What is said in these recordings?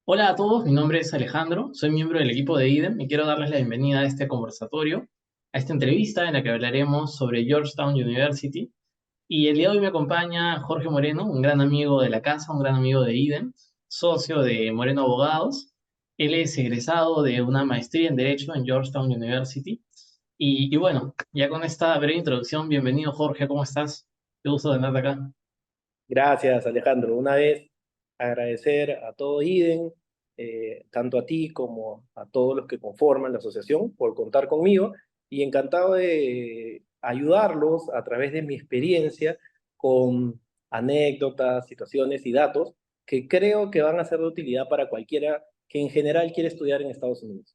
Hola a todos, mi nombre es Alejandro, soy miembro del equipo de IDEM y quiero darles la bienvenida a este conversatorio, a esta entrevista en la que hablaremos sobre Georgetown University. Y el día de hoy me acompaña Jorge Moreno, un gran amigo de la casa, un gran amigo de IDEM, socio de Moreno Abogados. Él es egresado de una maestría en Derecho en Georgetown University. Y bueno, ya con esta breve introducción, bienvenido Jorge, ¿cómo estás? Qué gusto tenerte acá. Gracias, Alejandro. Una vez agradecer a todo IDEN, tanto a ti como a todos los que conforman la asociación, por contar conmigo y encantado de ayudarlos a través de mi experiencia con anécdotas, situaciones y datos que creo que van a ser de utilidad para cualquiera que en general quiere estudiar en Estados Unidos.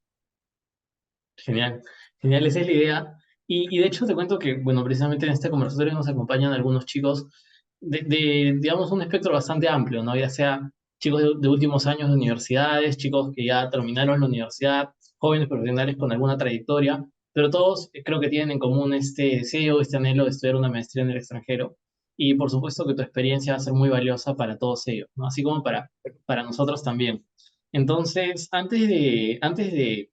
Genial, genial, esa es la idea. Y de hecho te cuento que, bueno, precisamente en este conversatorio nos acompañan algunos chicos digamos, un espectro bastante amplio, ¿no? Ya sea chicos de últimos años de universidades, chicos que ya terminaron la universidad, jóvenes profesionales con alguna trayectoria, pero todos creo que tienen en común este deseo, este anhelo de estudiar una maestría en el extranjero. Y por supuesto que tu experiencia va a ser muy valiosa para todos ellos, ¿no? Así como para nosotros también. Entonces, antes de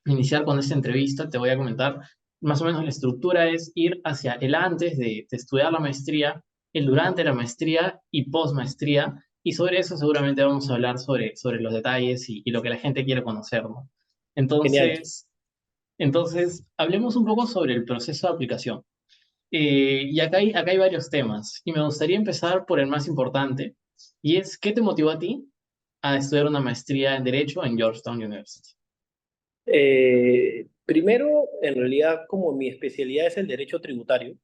iniciar con esta entrevista, te voy a comentar más o menos la estructura es ir hacia el antes de estudiar la maestría, el durante la maestría y post maestría, y sobre eso seguramente vamos a hablar sobre los detalles y lo que la gente quiere conocer, ¿no? Genial. Entonces, hablemos un poco sobre el proceso de aplicación. Y acá hay varios temas, y me gustaría empezar por el más importante, y es, ¿qué te motivó a ti a estudiar una maestría en Derecho en Georgetown University? Primero, en realidad, como mi especialidad es el derecho tributario,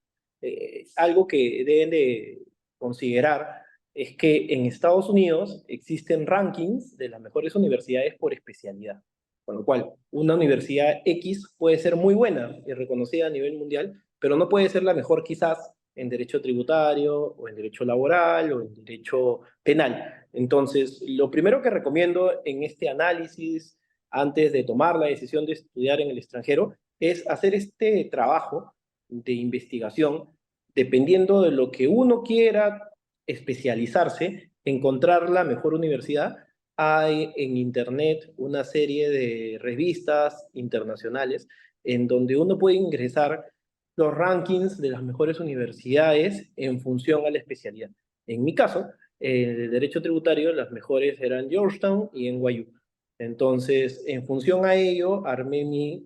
algo que deben de considerar es que en Estados Unidos existen rankings de las mejores universidades por especialidad, con lo cual una universidad X puede ser muy buena y reconocida a nivel mundial, pero no puede ser la mejor quizás en derecho tributario o en derecho laboral o en derecho penal. Entonces, lo primero que recomiendo en este análisis antes de tomar la decisión de estudiar en el extranjero, es hacer este trabajo de investigación, dependiendo de lo que uno quiera especializarse, encontrar la mejor universidad. Hay en Internet una serie de revistas internacionales en donde uno puede ingresar los rankings de las mejores universidades en función a la especialidad. En mi caso, de derecho tributario, las mejores eran Georgetown y NYU. Entonces, en función a ello, armé mis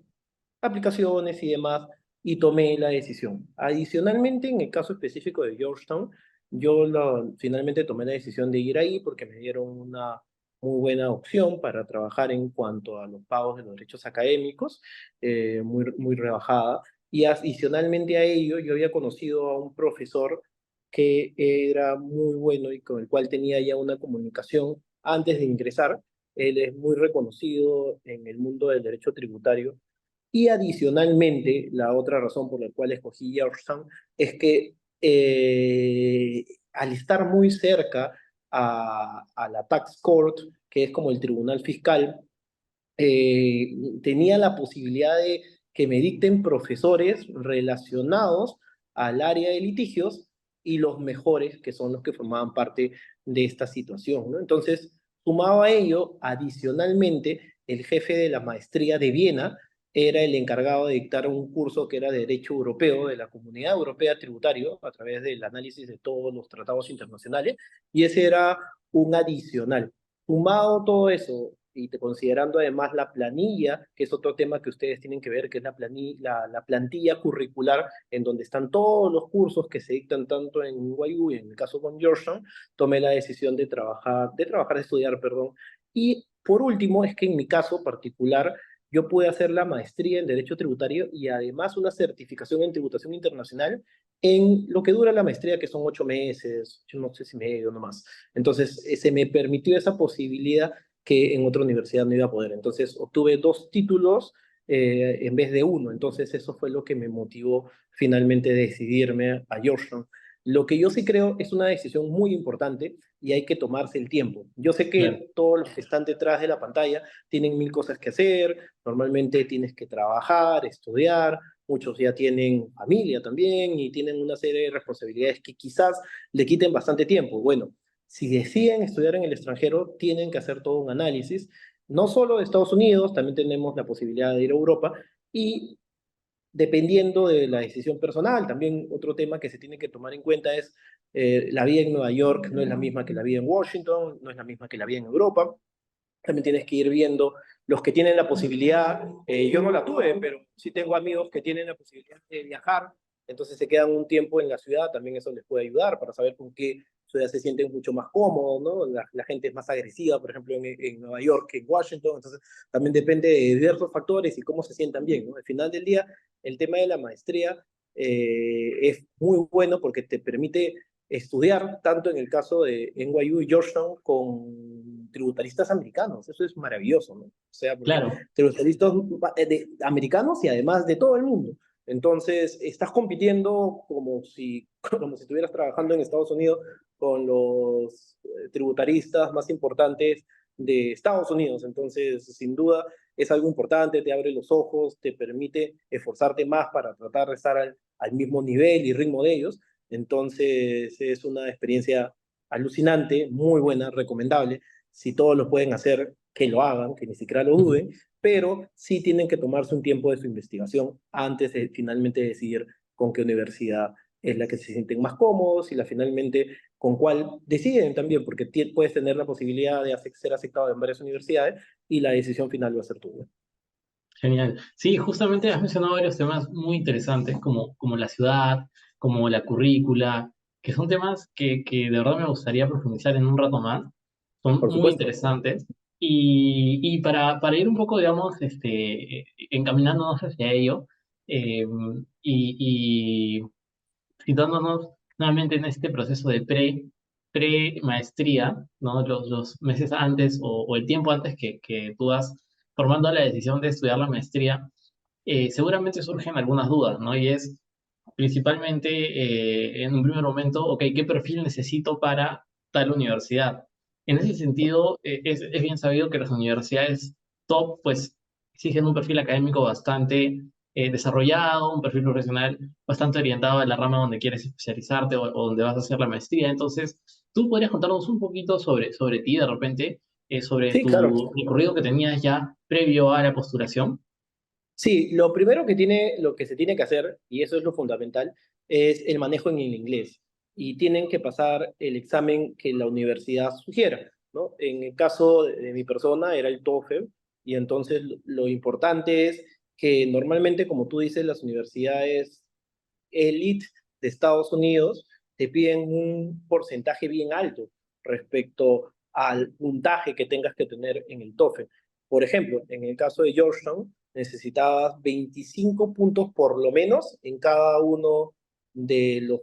aplicaciones y demás y tomé la decisión. Adicionalmente, en el caso específico de Georgetown, finalmente tomé la decisión de ir ahí porque me dieron una muy buena opción para trabajar en cuanto a los pagos de los derechos académicos, muy rebajada. Y adicionalmente a ello, yo había conocido a un profesor que era muy bueno y con el cual tenía ya una comunicación antes de ingresar. Él es muy reconocido en el mundo del derecho tributario. Y adicionalmente, la otra razón por la cual escogí Georgetown es que al estar muy cerca a la Tax Court, que es como el tribunal fiscal, tenía la posibilidad de que me dicten profesores relacionados al área de litigios y los mejores, que son los que formaban parte de esta situación, ¿no? Entonces, sumado a ello, adicionalmente, el jefe de la maestría de Viena era el encargado de dictar un curso que era de Derecho Europeo de la Comunidad Europea Tributario a través del análisis de todos los tratados internacionales, y ese era un adicional. Sumado todo eso y considerando además la planilla, que es otro tema que ustedes tienen que ver, que es la plantilla curricular, en donde están todos los cursos que se dictan tanto en NYU y en el caso con Georgetown, tomé la decisión de estudiar, perdón. Y por último, es que en mi caso particular, yo pude hacer la maestría en Derecho Tributario y además una certificación en Tributación Internacional en lo que dura la maestría, que son 8 meses, yo no sé si medio nomás. Entonces, se me permitió esa posibilidad que en otra universidad no iba a poder. Entonces, obtuve dos títulos en vez de uno. Entonces, eso fue lo que me motivó finalmente a decidirme a Georgetown. Lo que yo sí creo es una decisión muy importante y hay que tomarse el tiempo. Yo sé Claro. que todos los que están detrás de la pantalla tienen mil cosas que hacer, normalmente tienes que trabajar, estudiar, muchos ya tienen familia también y tienen una serie de responsabilidades que quizás le quiten bastante tiempo. Bueno, si deciden estudiar en el extranjero, tienen que hacer todo un análisis, no solo de Estados Unidos, también tenemos la posibilidad de ir a Europa, y dependiendo de la decisión personal, también otro tema que se tiene que tomar en cuenta es la vida en Nueva York no es la misma que la vida en Washington, no es la misma que la vida en Europa. También tienes que ir viendo los que tienen la posibilidad, yo no la tuve, pero sí tengo amigos que tienen la posibilidad de viajar, entonces se quedan un tiempo en la ciudad, también eso les puede ayudar para saber con qué ciudad se sienten mucho más cómodos, ¿no? La gente es más agresiva, por ejemplo, en Nueva York que en Washington, entonces también depende de diversos factores y cómo se sientan bien, ¿no? Al final del día, el tema de la maestría es muy bueno porque te permite estudiar, tanto en el caso de NYU y Georgetown, con tributaristas americanos. Eso es maravilloso, ¿no? O sea, porque Claro, tributaristas americanos y además de todo el mundo. Entonces, estás compitiendo como si estuvieras trabajando en Estados Unidos con los tributaristas más importantes de Estados Unidos. Entonces, sin duda, es algo importante, te abre los ojos, te permite esforzarte más para tratar de estar al mismo nivel y ritmo de ellos. Entonces es una experiencia alucinante, muy buena, recomendable. Si todos lo pueden hacer, que lo hagan, que ni siquiera lo duden, pero sí tienen que tomarse un tiempo de su investigación antes de finalmente decidir con qué universidad es la que se sienten más cómodos y la finalmente con cuál deciden también, porque puedes tener la posibilidad de ser aceptado en varias universidades y la decisión final va a ser tuya. genial. Sí, justamente has mencionado varios temas muy interesantes, como la ciudad, como la currícula, que son temas que de verdad me gustaría profundizar en un rato más. Son Por muy supuesto. interesantes. Y para ir un poco, digamos, encaminándonos hacia ello, y situándonos nuevamente en este proceso de pre-maestría, ¿no? Los meses antes o el tiempo antes que tú vas formando la decisión de estudiar la maestría, seguramente surgen algunas dudas, ¿no? Y es principalmente en un primer momento, ok, ¿qué perfil necesito para tal universidad? En ese sentido, es bien sabido que las universidades top, pues, exigen un perfil académico bastante desarrollado, un perfil profesional bastante orientado a la rama donde quieres especializarte o donde vas a hacer la maestría. Entonces, ¿tú podrías contarnos un poquito sobre ti de repente, sobre Sí, claro. tu recorrido que tenías ya previo a la postulación? Sí, lo primero lo que se tiene que hacer, y eso es lo fundamental, es el manejo en el inglés. Y tienen que pasar el examen que la universidad sugiera, ¿no? En el caso de mi persona era el TOEFL, y entonces lo importante es que normalmente, como tú dices, las universidades elite de Estados Unidos te piden un porcentaje bien alto respecto al puntaje que tengas que tener en el TOEFL. Por ejemplo, en el caso de Georgetown, necesitabas 25 puntos por lo menos en cada uno de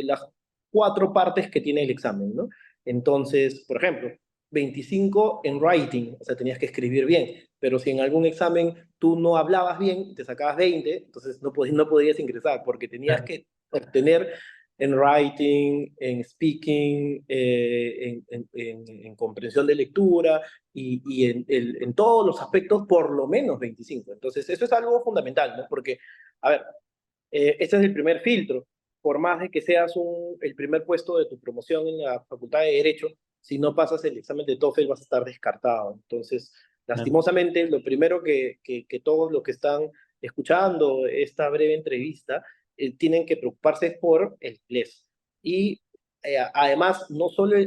las cuatro partes que tiene el examen, ¿no? Entonces, por ejemplo, 25 en writing, o sea, tenías que escribir bien, pero si en algún examen tú no hablabas bien y te sacabas 20, entonces no podías ingresar porque tenías Claro. que obtener en writing, en speaking, en comprensión de lectura y en todos los aspectos por lo menos 25. Entonces, eso es algo fundamental, ¿no? Porque, a ver, este es el primer filtro. Por más de que seas el primer puesto de tu promoción en la Facultad de Derecho, si no pasas el examen de TOEFL vas a estar descartado. Entonces, Claro. lastimosamente, lo primero que todos los que están escuchando esta breve entrevista tienen que preocuparse por el inglés. Y además, no solo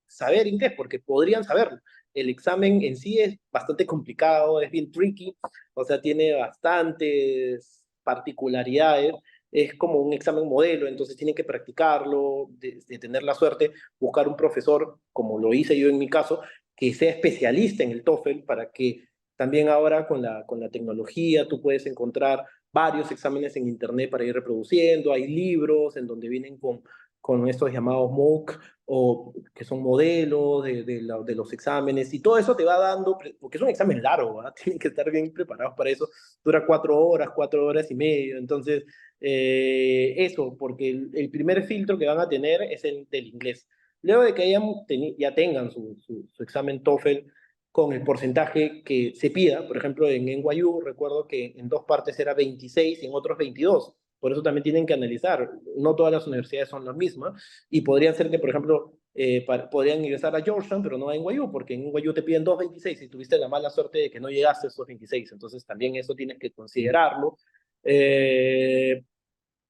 saber inglés, porque podrían saberlo. El examen en sí es bastante complicado, es bien tricky, o sea, tiene bastantes particularidades. Es como un examen modelo, entonces tienen que practicarlo, de tener la suerte, buscar un profesor, como lo hice yo en mi caso, que sea especialista en el TOEFL para que también ahora con la tecnología tú puedes encontrar varios exámenes en internet para ir reproduciendo, hay libros en donde vienen con estos llamados MOOC o que son modelos de los exámenes y todo eso te va dando, porque es un examen largo, ¿verdad? Tienen que estar bien preparados para eso, dura 4 horas y media, entonces eso, porque el primer filtro que van a tener es el del inglés. Luego de que ya tengan su examen TOEFL con el porcentaje que se pida, por ejemplo, en NYU recuerdo que en dos partes era 26 y en otros 22. Por eso también tienen que analizar. No todas las universidades son las mismas y podrían ser que, por ejemplo, podrían ingresar a Georgetown, pero no a NYU, porque en NYU te piden 2.26 y tuviste la mala suerte de que no llegaste a esos 26. Entonces también eso tienes que considerarlo. Eh,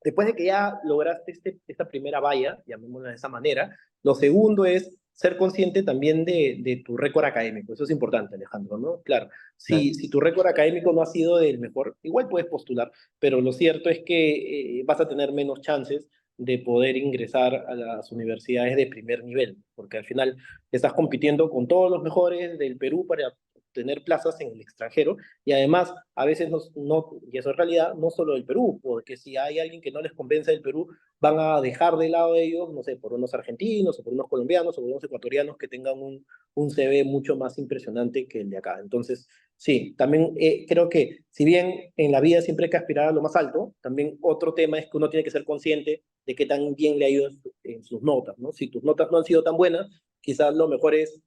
Después de que ya lograste esta primera valla, llamémosla de esa manera, lo segundo es ser consciente también de tu récord académico. Eso es importante, Alejandro, ¿no? Claro, Claro. si tu récord académico no ha sido del mejor, igual puedes postular, pero lo cierto es que vas a tener menos chances de poder ingresar a las universidades de primer nivel, porque al final estás compitiendo con todos los mejores del Perú para tener plazas en el extranjero y además a veces y eso es realidad, no solo del Perú, porque si hay alguien que no les convence del Perú, van a dejar de lado de ellos, no sé, por unos argentinos o por unos colombianos o por unos ecuatorianos que tengan un CV mucho más impresionante que el de acá. Entonces, sí, también creo que si bien en la vida siempre hay que aspirar a lo más alto, también otro tema es que uno tiene que ser consciente de qué tan bien le ha ido en sus notas, ¿no? Si tus notas no han sido tan buenas, quizás lo mejor es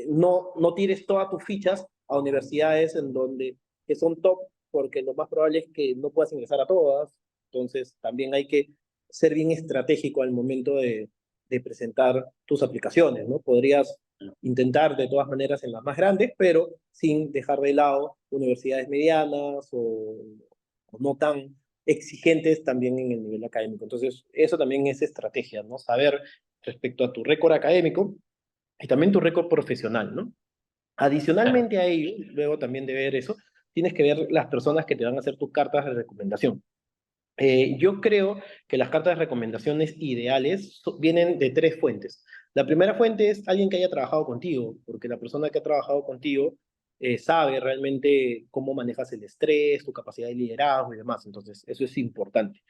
no tires todas tus fichas a universidades que son top, porque lo más probable es que no puedas ingresar a todas. Entonces, también hay que ser bien estratégico al momento de presentar tus aplicaciones, ¿no? Podrías intentar de todas maneras en las más grandes, pero sin dejar de lado universidades medianas o no tan exigentes también en el nivel académico. Entonces, eso también es estrategia, ¿no? Saber respecto a tu récord académico y también tu récord profesional, ¿no? Claro. Adicionalmente a ello, luego también de ver eso, tienes que ver las personas que te van a hacer tus cartas de recomendación. Yo creo que las cartas de recomendaciones ideales vienen de tres fuentes. La primera fuente es alguien que haya trabajado contigo, porque la persona que ha trabajado contigo sabe realmente cómo manejas el estrés, tu capacidad de liderazgo y demás. Entonces, eso es importante.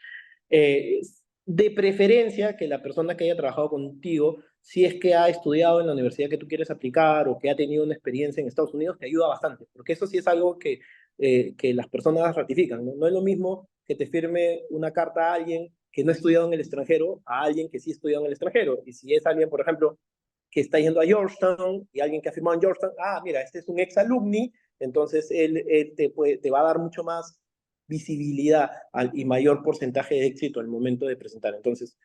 Eh, de preferencia que la persona que haya trabajado contigo, si es que ha estudiado en la universidad que tú quieres aplicar o que ha tenido una experiencia en Estados Unidos, te ayuda bastante, porque eso sí es algo que las personas ratifican, ¿no? No es lo mismo que te firme una carta a alguien que no ha estudiado en el extranjero a alguien que sí ha estudiado en el extranjero. Y si es alguien, por ejemplo, que está yendo a Georgetown y alguien que ha firmado en Georgetown, mira, este es un ex alumni, entonces él te va a dar mucho más visibilidad y mayor porcentaje de éxito al momento de presentar. Entonces,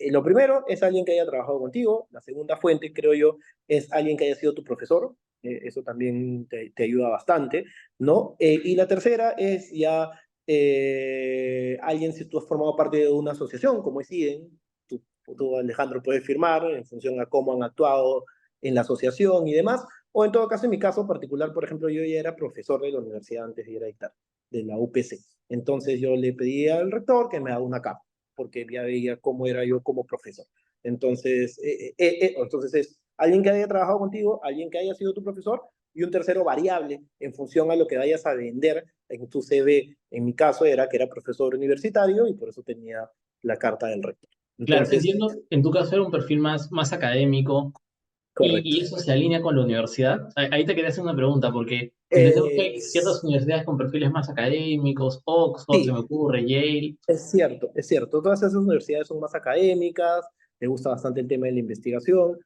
lo primero es alguien que haya trabajado contigo. La segunda fuente, creo yo, es alguien que haya sido tu profesor. Eso también te ayuda bastante, ¿no? Y la tercera es ya alguien si tú has formado parte de una asociación, como es IDEN, tú, Alejandro, puedes firmar en función a cómo han actuado en la asociación y demás. O en todo caso, en mi caso particular, por ejemplo, yo ya era profesor de la universidad antes de ir a dictar, de la UPC. Entonces yo le pedí al rector que me haga una capa, porque ya veía cómo era yo como profesor. Entonces es alguien que haya trabajado contigo, alguien que haya sido tu profesor y un tercero variable en función a lo que vayas a vender en tu CV. En mi caso era que era profesor universitario y por eso tenía la carta del rector. Claro, Entonces, entiendo, en tu caso era un perfil más académico y correcto. eso se alinea con la universidad. Ahí te quería hacer una pregunta, porque entendemos que hay Eh, ciertas universidades con perfiles más académicos, Oxford, se me sí, ocurre, Yale. es cierto, es cierto. Todas esas universidades son más académicas, me gusta bastante el tema de la investigación,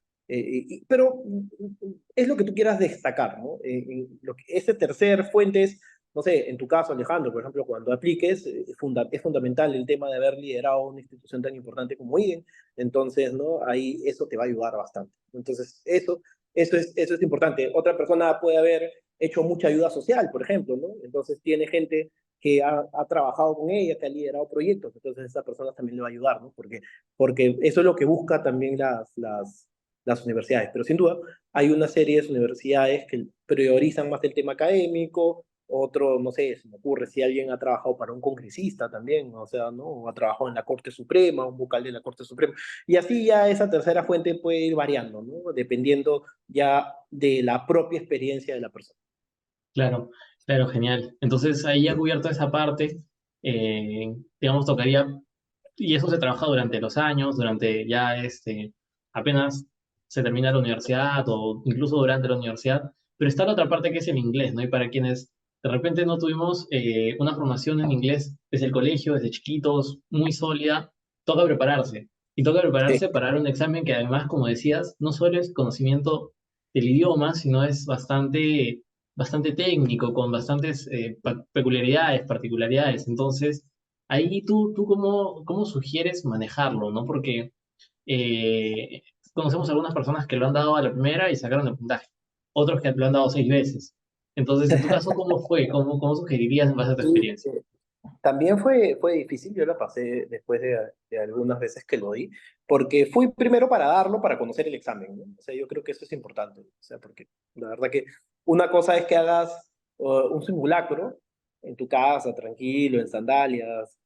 pero es lo que tú quieras destacar, ¿no? Ese tercer fuente es, no sé, en tu caso, Alejandro, por ejemplo, cuando apliques, es fundamental el tema de haber liderado una institución tan importante como IDEN, entonces, ¿no? Ahí eso te va a ayudar bastante. Entonces, eso es importante. Otra persona puede haber hecho mucha ayuda social, por ejemplo, ¿no? Entonces tiene gente que ha trabajado con ella, que ha liderado proyectos, entonces esa persona también le va a ayudar, ¿no? Porque eso es lo que busca también las universidades. Pero sin duda, hay una serie de universidades que priorizan más el tema académico, otro, no sé, se me ocurre si alguien ha trabajado para un congresista también, o sea, ¿no? O ha trabajado en la Corte Suprema, un vocal de la Corte Suprema. Y así ya esa tercera fuente puede ir variando, ¿no? Dependiendo ya de la propia experiencia de la persona. Claro, claro, genial. Entonces ahí ya cubierto esa parte, digamos, tocaría, y eso se trabaja durante los años, durante ya apenas se termina la universidad o incluso durante la universidad, pero está la otra parte que es el inglés, ¿no? Y para quienes de repente no tuvimos una formación en inglés desde el colegio, desde chiquitos, muy sólida, toca prepararse. Y toca Sí, prepararse para dar un examen que además, como decías, no solo es conocimiento del idioma, sino es bastante técnico, con bastantes peculiaridades, particularidades. Entonces, Ahí tú cómo sugieres manejarlo, ¿no? Porque eh, conocemos algunas personas que lo han dado a la primera y sacaron el puntaje, otros que lo han dado 6 veces. Entonces, en tu caso, ¿cómo fue? ¿Cómo sugerirías en base a tu Y experiencia? también fue difícil, yo la pasé después de algunas veces que lo di, porque fui primero para darlo, para conocer el examen, ¿no? O sea, yo creo que eso es importante, o sea, porque la verdad que una cosa es que hagas un simulacro en tu casa, tranquilo, en sandalias,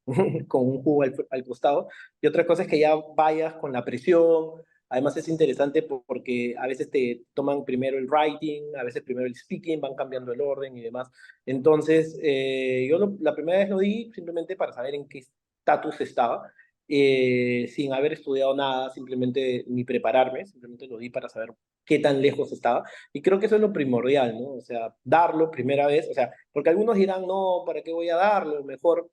con un jugo al costado, y otra cosa es que ya vayas con la presión. Además es interesante porque a veces te toman primero el writing, a veces primero el speaking, van cambiando el orden y demás. Entonces, yo la primera vez lo di simplemente para saber en qué estatus estaba, sin haber estudiado nada, simplemente ni prepararme, simplemente lo di para saber qué tan lejos estaba. Y creo que eso es lo primordial, ¿no? O sea, darlo primera vez, o sea, porque algunos dirán, no, ¿para qué voy a darlo? Mejor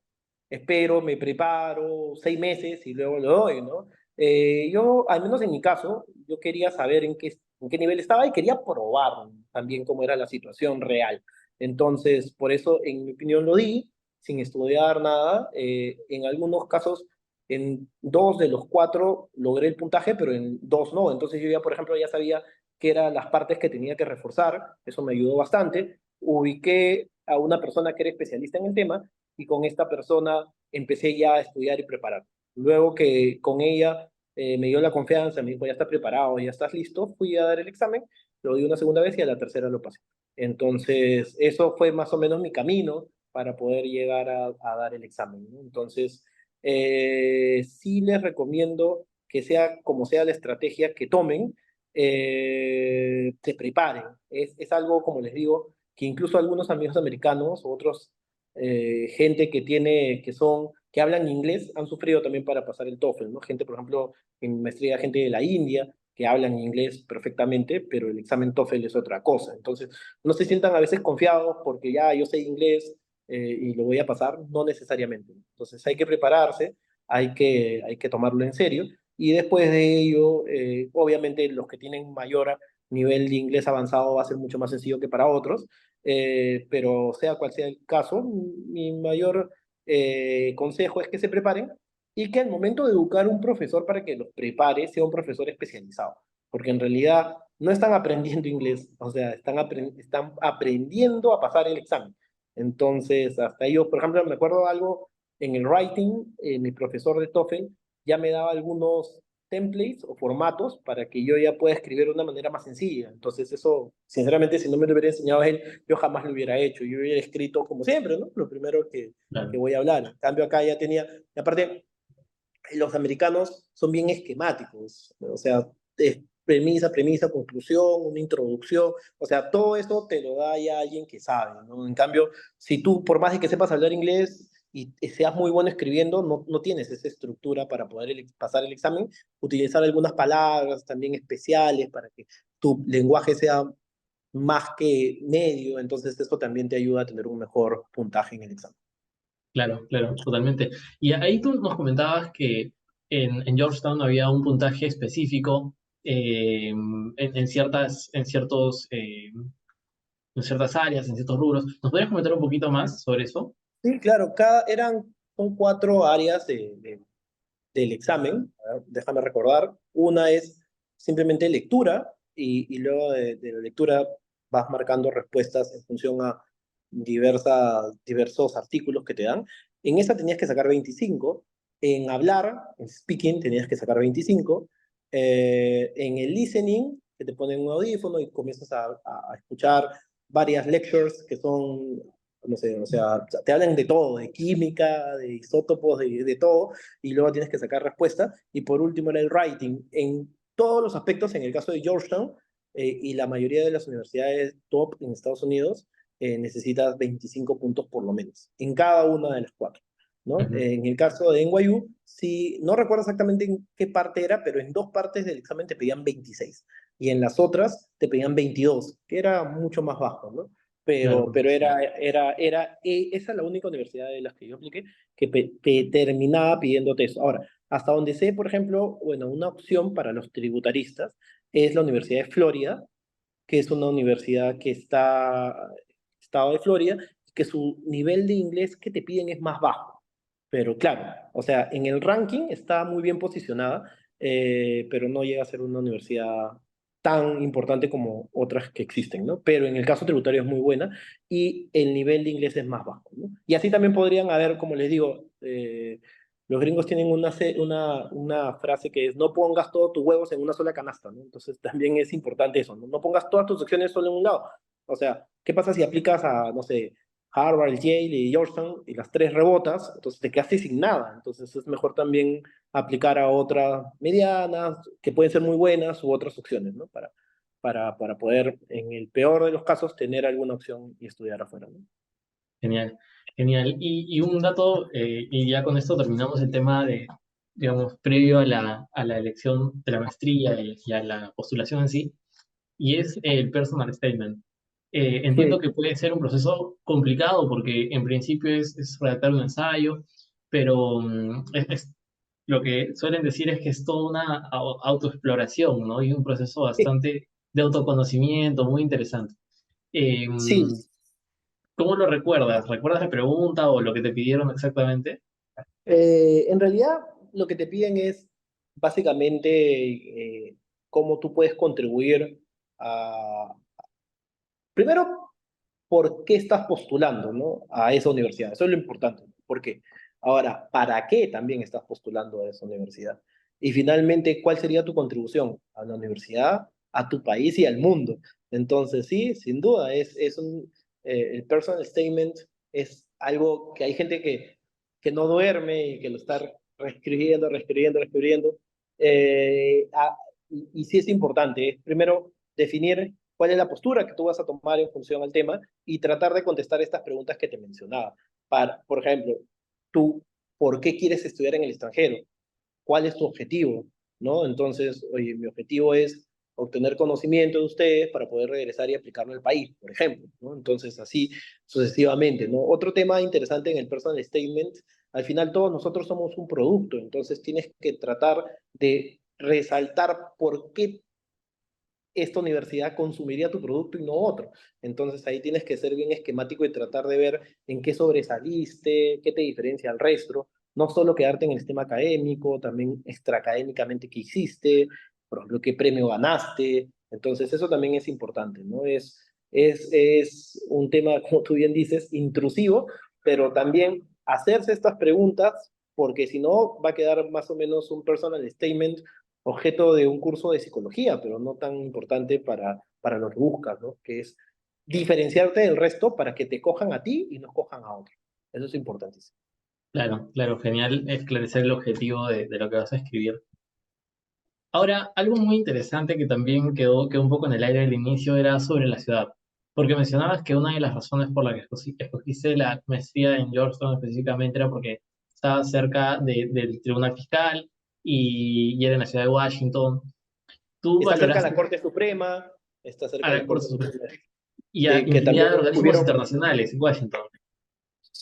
espero, me preparo 6 meses y luego lo doy, ¿no? Yo, al menos en mi caso, yo quería saber en qué nivel estaba y quería probar también cómo era la situación real. Entonces, por eso, en mi opinión, lo di sin estudiar nada. En algunos casos, en 2 de los 4 logré el puntaje, pero en 2 no. Entonces yo ya, por ejemplo, ya sabía qué eran las partes que tenía que reforzar. Eso me ayudó bastante. Ubiqué a una persona que era especialista en el tema y con esta persona empecé ya a estudiar y preparar. Luego que con ella me dio la confianza, me dijo, ya estás preparado, ya estás listo, fui a dar el examen, lo di una segunda vez y a la tercera lo pasé. Entonces, eso fue más o menos mi camino para poder llegar a dar el examen, ¿no? Entonces, sí les recomiendo que sea como sea la estrategia que tomen, se preparen. Es algo, como les digo, que incluso algunos amigos americanos, otros gente que hablan inglés, han sufrido también para pasar el TOEFL, ¿no? Gente, por ejemplo, en maestría, gente de la India, que hablan inglés perfectamente, pero el examen TOEFL es otra cosa. Entonces, no se sientan a veces confiados porque ya yo sé inglés y lo voy a pasar, no necesariamente. Entonces, hay que prepararse, hay que tomarlo en serio. Y después de ello, obviamente, los que tienen mayor nivel de inglés avanzado va a ser mucho más sencillo que para otros, pero sea cual sea el caso, mi mayor consejo es que se preparen y que al momento de educar un profesor para que los prepare sea un profesor especializado, porque en realidad no están aprendiendo inglés, o sea, están aprendiendo a pasar el examen. Entonces, hasta ellos, por ejemplo, me acuerdo algo en el writing, mi profesor de TOEFL ya me daba algunos templates o formatos para que yo ya pueda escribir de una manera más sencilla. Entonces eso, sinceramente, si no me lo hubiera enseñado a él, yo jamás lo hubiera hecho. Yo hubiera escrito como siempre, ¿no? Lo primero que Claro, voy a hablar. En cambio, acá ya tenía, y aparte, los americanos son bien esquemáticos, ¿no? O sea, es premisa, premisa, conclusión, una introducción, o sea, todo eso te lo da ya alguien que sabe, ¿no? En cambio, si tú, por más de que sepas hablar inglés y seas muy bueno escribiendo, no tienes esa estructura para poder pasar el examen, utilizar algunas palabras también especiales para que tu lenguaje sea más que medio, entonces esto también te ayuda a tener un mejor puntaje en el examen. claro, totalmente. Y ahí tú nos comentabas que en Georgetown había un puntaje específico en ciertas áreas, en ciertos rubros. ¿Nos podrías comentar un poquito más sobre eso? Sí, claro, son 4 áreas del examen. A ver, déjame recordar. Una es simplemente lectura y luego de la lectura vas marcando respuestas en función a diversos artículos que te dan. En esa tenías que sacar 25. En hablar, en speaking, tenías que sacar 25. En el listening, que te ponen un audífono y comienzas a escuchar varias lectures que son, no sé, o sea, te hablan de todo, de química, de isótopos, de todo, y luego tienes que sacar respuesta. Y por último, en el writing, en todos los aspectos, en el caso de Georgetown y la mayoría de las universidades top en Estados Unidos, necesitas 25 puntos por lo menos, en cada una de las 4. ¿No? Ujú. En el caso de NYU, sí, no recuerdo exactamente en qué parte era, pero en 2 partes del examen te pedían 26 y en las otras te pedían 22, que era mucho más bajo, ¿no? Claro, Pero sí. esa es la única universidad de las que yo apliqué que terminaba pidiéndote eso. Ahora, hasta donde sé, por ejemplo, bueno, una opción para los tributaristas es la Universidad de Florida, que es una universidad que está, estado de Florida, que su nivel de inglés que te piden es más bajo. Pero claro, o sea, en el ranking está muy bien posicionada, pero no llega a ser una universidad tan importante como otras que existen, ¿no? Pero en el caso tributario es muy buena y el nivel de inglés es más bajo, ¿no? Y así también podrían haber, como les digo, los gringos tienen una frase que es no pongas todos tus huevos en una sola canasta, ¿no? Entonces también es importante eso, ¿no? No pongas todas tus opciones solo en un lado. O sea, ¿qué pasa si aplicas a, no sé, Harvard, Yale y Georgetown y las tres rebotas? Entonces te quedaste sin nada. Entonces es mejor también aplicar a otras medianas que pueden ser muy buenas u otras opciones, ¿no? Para poder, en el peor de los casos, tener alguna opción y estudiar afuera, ¿no? Genial, genial. Y un dato, y ya con esto terminamos el tema de, digamos, previo a la elección de la maestría y a la postulación en sí, y es el personal statement. Entiendo Sí, que puede ser un proceso complicado porque en principio es redactar un ensayo, pero lo que suelen decir es que es toda una autoexploración, ¿no? Y un proceso sí, bastante de autoconocimiento, muy interesante. Eh, sí. ¿Cómo lo recuerdas? ¿Recuerdas la pregunta o lo que te pidieron exactamente? En realidad, lo que te piden es básicamente cómo tú puedes contribuir a, primero, por qué estás postulando, ¿no? A esa universidad. Eso es lo importante. ¿Por qué? Ahora, ¿para qué también estás postulando a esa universidad? Y finalmente, ¿cuál sería tu contribución a la universidad, a tu país y al mundo? Entonces, sí, sin duda, el personal statement es algo que hay gente que no duerme y que lo está reescribiendo, reescribiendo, reescribiendo. Eh, a- y sí es importante, primero definir cuál es la postura que tú vas a tomar en función al tema y tratar de contestar estas preguntas que te mencionaba. Por ejemplo, tú, ¿por qué quieres estudiar en el extranjero? ¿Cuál es tu objetivo? ¿No? Entonces, oye, mi objetivo es obtener conocimiento de ustedes para poder regresar y aplicarlo al país, por ejemplo, ¿no? Entonces, así sucesivamente, ¿no? Otro tema interesante en el personal statement, al final todos nosotros somos un producto, entonces tienes que tratar de resaltar por qué esta universidad consumiría tu producto y no otro. Entonces ahí tienes que ser bien esquemático y tratar de ver en qué sobresaliste, qué te diferencia al resto, no solo quedarte en el sistema académico, también extraacadémicamente qué hiciste, por ejemplo, qué premio ganaste. Entonces eso también es importante, ¿no? Es un tema, como tú bien dices, intrusivo, pero también hacerse estas preguntas, porque si no va a quedar más o menos un personal statement objeto de un curso de psicología, pero no tan importante para lo que buscas, ¿no? Que es diferenciarte del resto para que te cojan a ti y no cojan a otro. Eso es importantísimo. Claro, claro, genial esclarecer el objetivo de lo que vas a escribir. Ahora, algo muy interesante que también quedó un poco en el aire al inicio era sobre la ciudad, porque mencionabas que una de las razones por la que escogiste la maestría en Georgetown específicamente era porque estaba cerca del Tribunal Fiscal y era en la ciudad de Washington. ¿Tú Está cerca de la valoraste Corte Suprema, está a cerca de la la Corte Corte Suprema Suprema, y a que infinidad también de organismos hubieron. internacionales en Washington?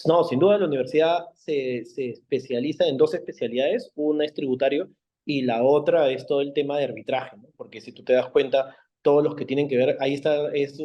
No, sin duda la universidad se especializa en dos especialidades, una es tributario y la otra es todo el tema de arbitraje, ¿no? Porque si tú te das cuenta, todos los que tienen que ver, ahí está, es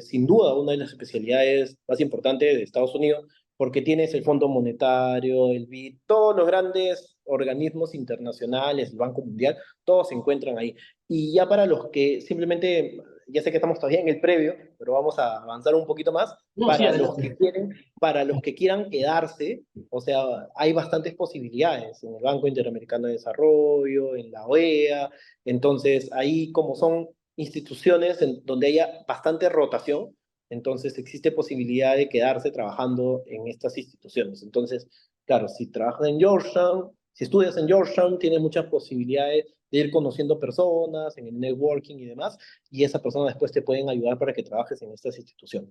sin duda una de las especialidades más importantes de Estados Unidos, porque tienes el Fondo Monetario, el BID, todos los grandes organismos internacionales, el Banco Mundial, todos se encuentran ahí. Y ya para los que simplemente, ya sé que estamos todavía en el previo, pero vamos a avanzar un poquito más, No, sí, para los que adelante. quieren para los que quieran quedarse, o sea, hay bastantes posibilidades en el Banco Interamericano de Desarrollo, en la OEA, entonces ahí como son instituciones en donde haya bastante rotación, entonces existe posibilidad de quedarse trabajando en estas instituciones. Entonces, claro, si trabajas en Georgetown, si estudias en Georgetown, tienes muchas posibilidades de ir conociendo personas, en el networking y demás, y esas personas después te pueden ayudar para que trabajes en estas instituciones.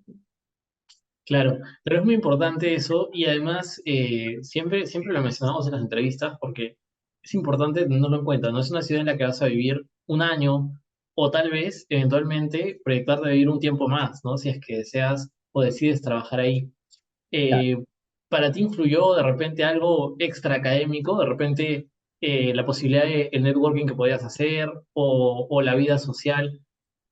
Claro, pero es muy importante eso y además siempre lo mencionamos en las entrevistas porque es importante tenerlo en cuenta. No es una ciudad en la que vas a vivir un año o tal vez eventualmente proyectar de vivir un tiempo más, ¿no? Si es que deseas o decides trabajar ahí. Claro. Eh, ¿Para ti influyó de repente algo extra académico? De repente la posibilidad de el networking que podías hacer o la vida social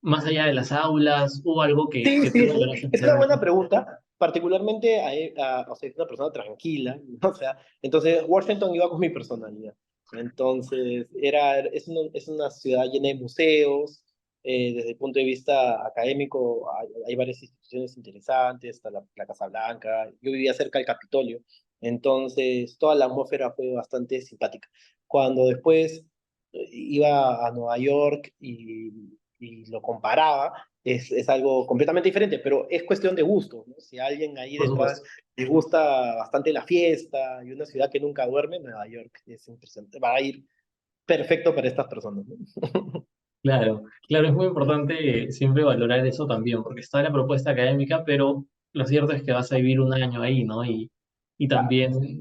más allá de las aulas o algo Sí, que tú sí, sí. valoras Es una buena especialmente? pregunta. particularmente o sea, es una persona tranquila, ¿no? O sea, entonces Washington iba con mi personalidad. Entonces, es una ciudad llena de museos, desde el punto de vista académico hay varias instituciones interesantes, está la Casa Blanca, yo vivía cerca del Capitolio, entonces toda la atmósfera fue bastante simpática. Cuando después iba a Nueva York y lo comparaba, es algo completamente diferente, pero es cuestión de gusto, ¿no? Si a alguien ahí Por detrás supuesto. le gusta bastante la fiesta y una ciudad que nunca duerme, Nueva York es impresionante, va a ir perfecto para estas personas, ¿no? Claro, claro, es muy importante siempre valorar eso también, porque está la propuesta académica, pero lo cierto es que vas a vivir un año ahí, ¿no? Y Claro.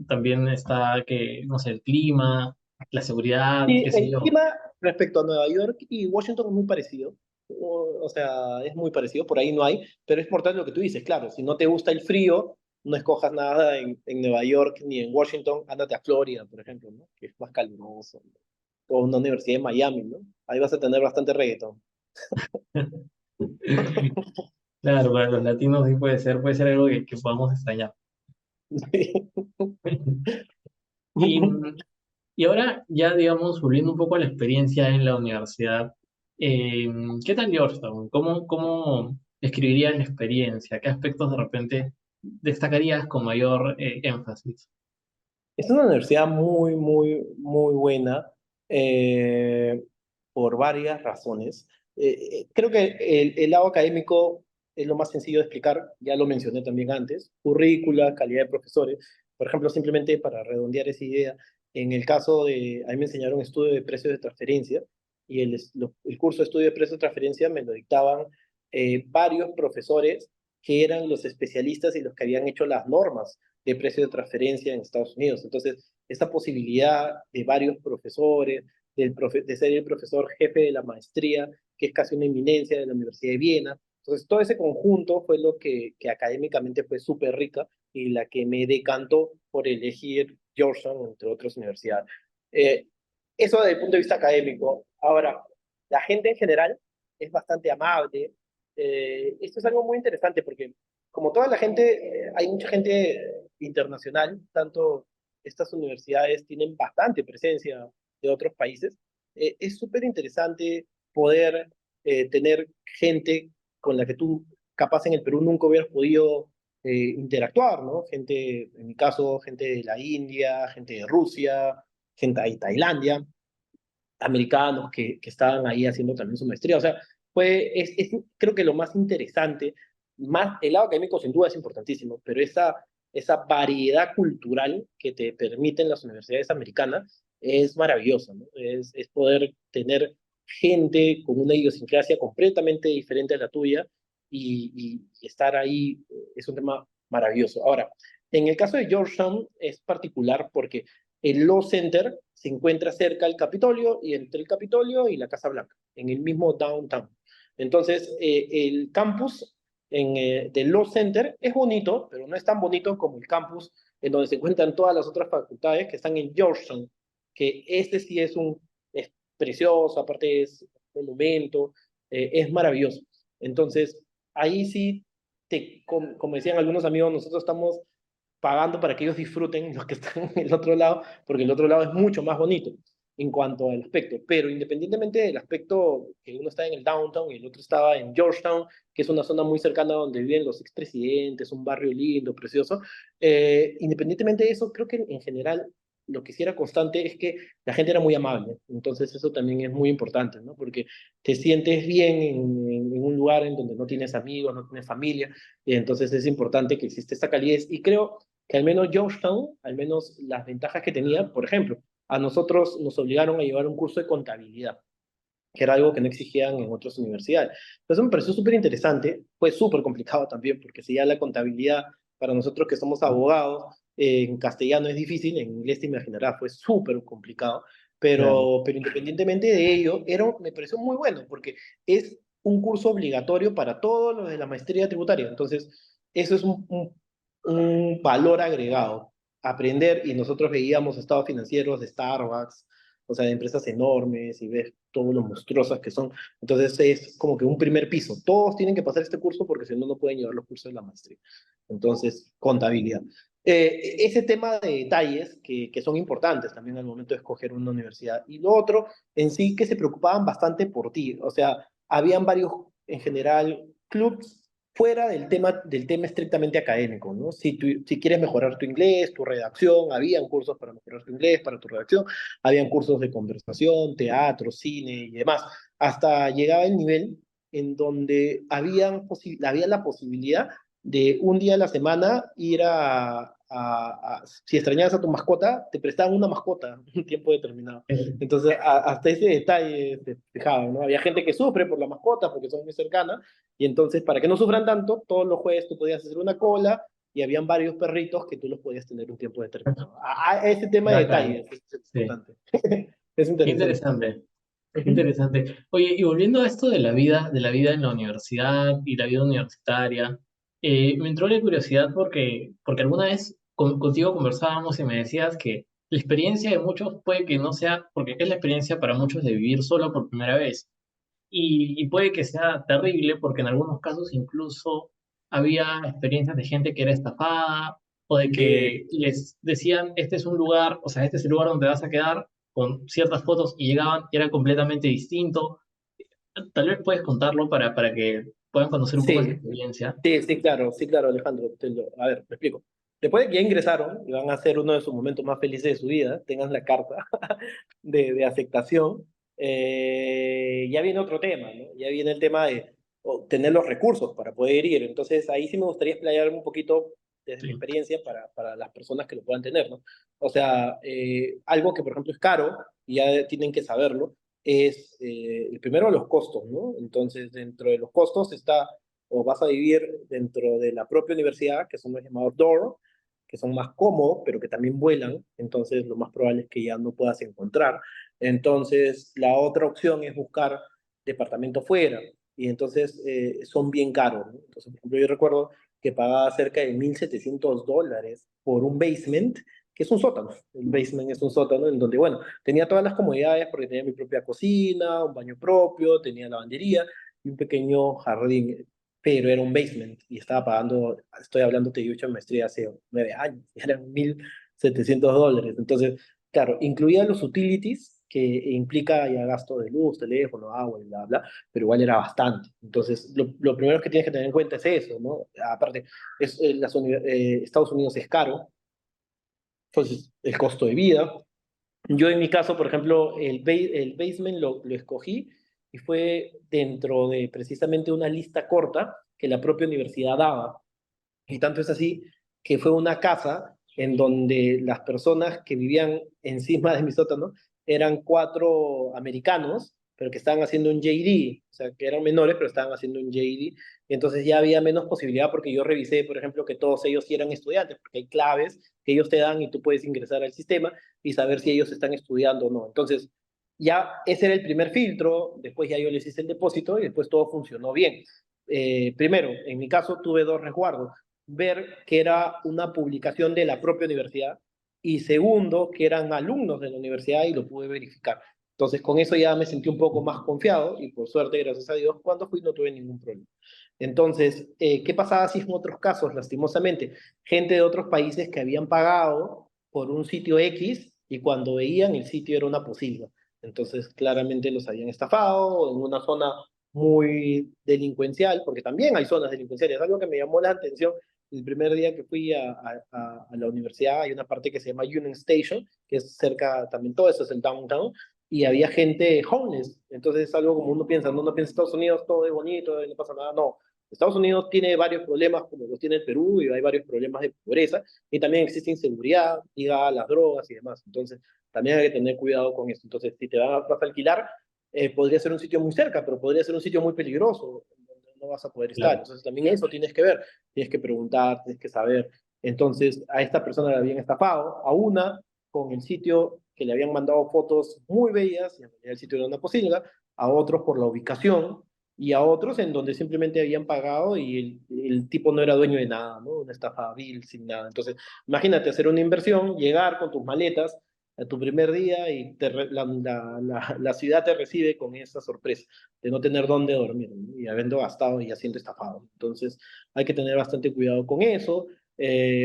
también está que, no sé, el clima, la seguridad, Y qué sé el yo. clima respecto a Nueva York y Washington es muy parecido. O sea, es muy parecido, por ahí no hay, pero es importante lo que tú dices, claro, si no te gusta el frío, no escojas nada en Nueva York ni en Washington, ándate a Florida, por ejemplo, ¿no? Que es más caluroso, ¿no? O una universidad en Miami, ¿no? Ahí vas a tener bastante reggaetón. Claro, para los latinos sí puede ser algo que podamos extrañar. Y, y ahora ya, digamos, volviendo un poco a la experiencia en la universidad, eh, ¿qué tal Georgetown? ¿Cómo describirías la experiencia? ¿Qué aspectos de repente destacarías con mayor énfasis? Es una universidad muy, muy, muy buena eh, por varias razones. Creo que el lado académico es lo más sencillo de explicar, ya lo mencioné también antes, currícula, calidad de profesores. Por ejemplo, simplemente para redondear esa idea, en el caso de, a mí me enseñaron estudio de precios de transferencia y el curso de estudio de precios de transferencia me lo dictaban varios profesores que eran los especialistas y los que habían hecho las normas de precio de transferencia en Estados Unidos. Entonces, esta posibilidad de varios profesores, de ser el profesor jefe de la maestría, que es casi una eminencia de la Universidad de Viena. Entonces, todo ese conjunto fue lo que académicamente fue súper rica y la que me decantó por elegir Georgetown, entre otras universidades. Eh, Eso desde el punto de vista académico. Ahora, la gente en general es bastante amable. Esto es algo muy interesante porque como toda la gente, hay mucha gente internacional, tanto estas universidades tienen bastante presencia de otros países. Es súper interesante poder tener gente con la que tú, capaz en el Perú, nunca hubieras podido interactuar, ¿no? Gente, en mi caso, gente de la India, gente de Rusia, gente de Tailandia, americanos que estaban ahí haciendo también su maestría. O sea, creo que lo más interesante, más el lado académico sin duda es importantísimo, pero esa variedad cultural que te permiten las universidades americanas es maravillosa, ¿no? Es poder tener gente con una idiosincrasia completamente diferente a la tuya y estar ahí es un tema maravilloso. Ahora, en el caso de Georgetown es particular porque el Law Center se encuentra cerca del Capitolio y entre el Capitolio y la Casa Blanca, en el mismo downtown. Entonces, el campus del Law Center es bonito, pero no es tan bonito como el campus en donde se encuentran todas las otras facultades que están en Georgetown, que este sí es precioso, aparte es un monumento, es maravilloso. Entonces, ahí sí, como decían algunos amigos, nosotros estamos pagando para que ellos disfruten los que están en el otro lado, porque el otro lado es mucho más bonito en cuanto al aspecto. Pero independientemente del aspecto, que uno está en el downtown y el otro estaba en Georgetown, que es una zona muy cercana donde viven los expresidentes, un barrio lindo, precioso, independientemente de eso, creo que en general lo que sí era constante es que la gente era muy amable. Entonces eso también es muy importante, ¿no? Porque te sientes bien en un lugar en donde no tienes amigos, no tienes familia, y entonces es importante que existe esta calidez. Y creo que al menos Georgetown, al menos las ventajas que tenía, por ejemplo, a nosotros nos obligaron a llevar un curso de contabilidad, que era algo que no exigían en otras universidades. Entonces me pareció súper interesante, fue súper complicado también, porque si ya la contabilidad, para nosotros que somos abogados, en castellano es difícil, en inglés te imaginarás, fue súper complicado, Claro. pero independientemente de ello, me pareció muy bueno, porque es un curso obligatorio para todos los de la maestría tributaria. Entonces, eso es un valor agregado, aprender, y nosotros veíamos estados financieros de Starbucks, o sea, de empresas enormes, y ves todo lo monstruosas que son. Entonces es como que un primer piso. Todos tienen que pasar este curso porque si no, no pueden llevar los cursos de la maestría. Entonces, contabilidad. Ese tema de detalles que son importantes también al momento de escoger una universidad. Y lo otro, en sí, que se preocupaban bastante por ti. O sea, habían varios, en general, clubs fuera del tema estrictamente académico, ¿no? Si quieres mejorar tu inglés, tu redacción, habían cursos para mejorar tu inglés, para tu redacción, habían cursos de conversación, teatro, cine y demás. Hasta llegaba el nivel en donde había la posibilidad de un día a la semana ir si extrañabas a tu mascota, te prestaban una mascota un tiempo determinado. Entonces, hasta ese detalle se fijaban, ¿no? Había gente que sufre por la mascota porque son muy cercanas, y entonces, para que no sufran tanto, todos los jueves tú podías hacer una cola y habían varios perritos que tú los podías tener un tiempo determinado. Ese tema de Bacán. detalles es Sí. importante. Es Qué interesante. interesante. Qué Ujú. interesante. Oye, y volviendo a esto de la vida en la universidad y la vida universitaria, me entró la curiosidad porque alguna vez contigo conversábamos y me decías que la experiencia de muchos puede que no sea, porque es la experiencia para muchos de vivir solo por primera vez. Y puede que sea terrible porque en algunos casos incluso había experiencias de gente que era estafada o de Sí, que les decían, este es un lugar, o sea, este es el lugar donde vas a quedar con ciertas fotos y llegaban y era completamente distinto. Tal vez puedes contarlo para que puedan conocer un poco esa sí, experiencia. sí, claro, Alejandro. A ver, me explico. Después de que ya ingresaron y van a ser uno de sus momentos más felices de su vida, tengan la carta de aceptación, ya viene otro tema, ¿no? Ya viene el tema de tener los recursos para poder ir. Entonces, ahí sí me gustaría explayarme un poquito desde mi Sí, experiencia para las personas que lo puedan tener, ¿no? O sea, algo que, por ejemplo, es caro, y ya tienen que saberlo, es el primero los costos, ¿no? Entonces, dentro de los costos está o vas a vivir dentro de la propia universidad, que son los llamados dorm, que son más cómodos, pero que también vuelan, entonces lo más probable es que ya no puedas encontrar. Entonces, la otra opción es buscar departamento fuera, y entonces son bien caros, ¿no? Entonces, por ejemplo, yo recuerdo que pagaba cerca de $1,700 por un basement, que es un sótano. El basement es un sótano en donde, bueno, tenía todas las comodidades porque tenía mi propia cocina, un baño propio, tenía lavandería y un pequeño jardín, pero era un basement y estaba pagando, estoy hablando de hecho en maestría hace 9 años, y eran $1,700. Entonces, claro, incluía los utilities, que implica ya gasto de luz, teléfono, agua y bla, bla, pero igual era bastante. Entonces, lo primero que tienes que tener en cuenta es eso, ¿no? Aparte, Estados Unidos es caro, entonces el costo de vida. Yo en mi caso, por ejemplo, el basement lo escogí y fue dentro de precisamente una lista corta que la propia universidad daba. Y tanto es así que fue una casa en donde las personas que vivían encima de mi sótano eran cuatro americanos, pero que estaban haciendo un JD, o sea, que eran menores, pero estaban haciendo un JD. Y entonces ya había menos posibilidad porque yo revisé, por ejemplo, que todos ellos sí eran estudiantes, porque hay claves que ellos te dan y tú puedes ingresar al sistema y saber si ellos están estudiando o no. Entonces, ya ese era el primer filtro, después ya yo les hice el depósito y después todo funcionó bien. Primero, en mi caso tuve dos resguardos: ver que era una publicación de la propia universidad, y segundo, que eran alumnos de la universidad, y lo pude verificar. Entonces, con eso ya me sentí un poco más confiado y por suerte, gracias a Dios, cuando fui no tuve ningún problema. Entonces, ¿qué pasaba si en otros casos, lastimosamente, gente de otros países que habían pagado por un sitio X y cuando veían el sitio era una posilga? Entonces, claramente los habían estafado en una zona muy delincuencial, porque también hay zonas delincuenciales. Algo que me llamó la atención el primer día que fui a la universidad, hay una parte que se llama Union Station, que es cerca, también todo eso es el downtown, y había gente homeless. Entonces es algo como uno piensa, no uno piensa Estados Unidos todo es bonito y no pasa nada, no. Estados Unidos tiene varios problemas como los tiene el Perú, y hay varios problemas de pobreza, y también existe inseguridad, liga a las drogas y demás. Entonces también hay que tener cuidado con esto. Entonces, si vas a alquilar, podría ser un sitio muy cerca, pero podría ser un sitio muy peligroso, donde no vas a poder estar. claro. Entonces, también eso tienes que ver, tienes que preguntar, tienes que saber. Entonces, a esta persona le habían estafado, a una con el sitio que le habían mandado fotos muy bellas, y en realidad el sitio era una posilga, a otros por la ubicación, y a otros en donde simplemente habían pagado y el tipo no era dueño de nada, ¿no? Una estafa vil, sin nada. Entonces, imagínate hacer una inversión, llegar con tus maletas, a tu primer día y la ciudad te recibe con esa sorpresa de no tener dónde dormir, ¿no? Y habiendo gastado y ya siendo estafado. Entonces hay que tener bastante cuidado con eso.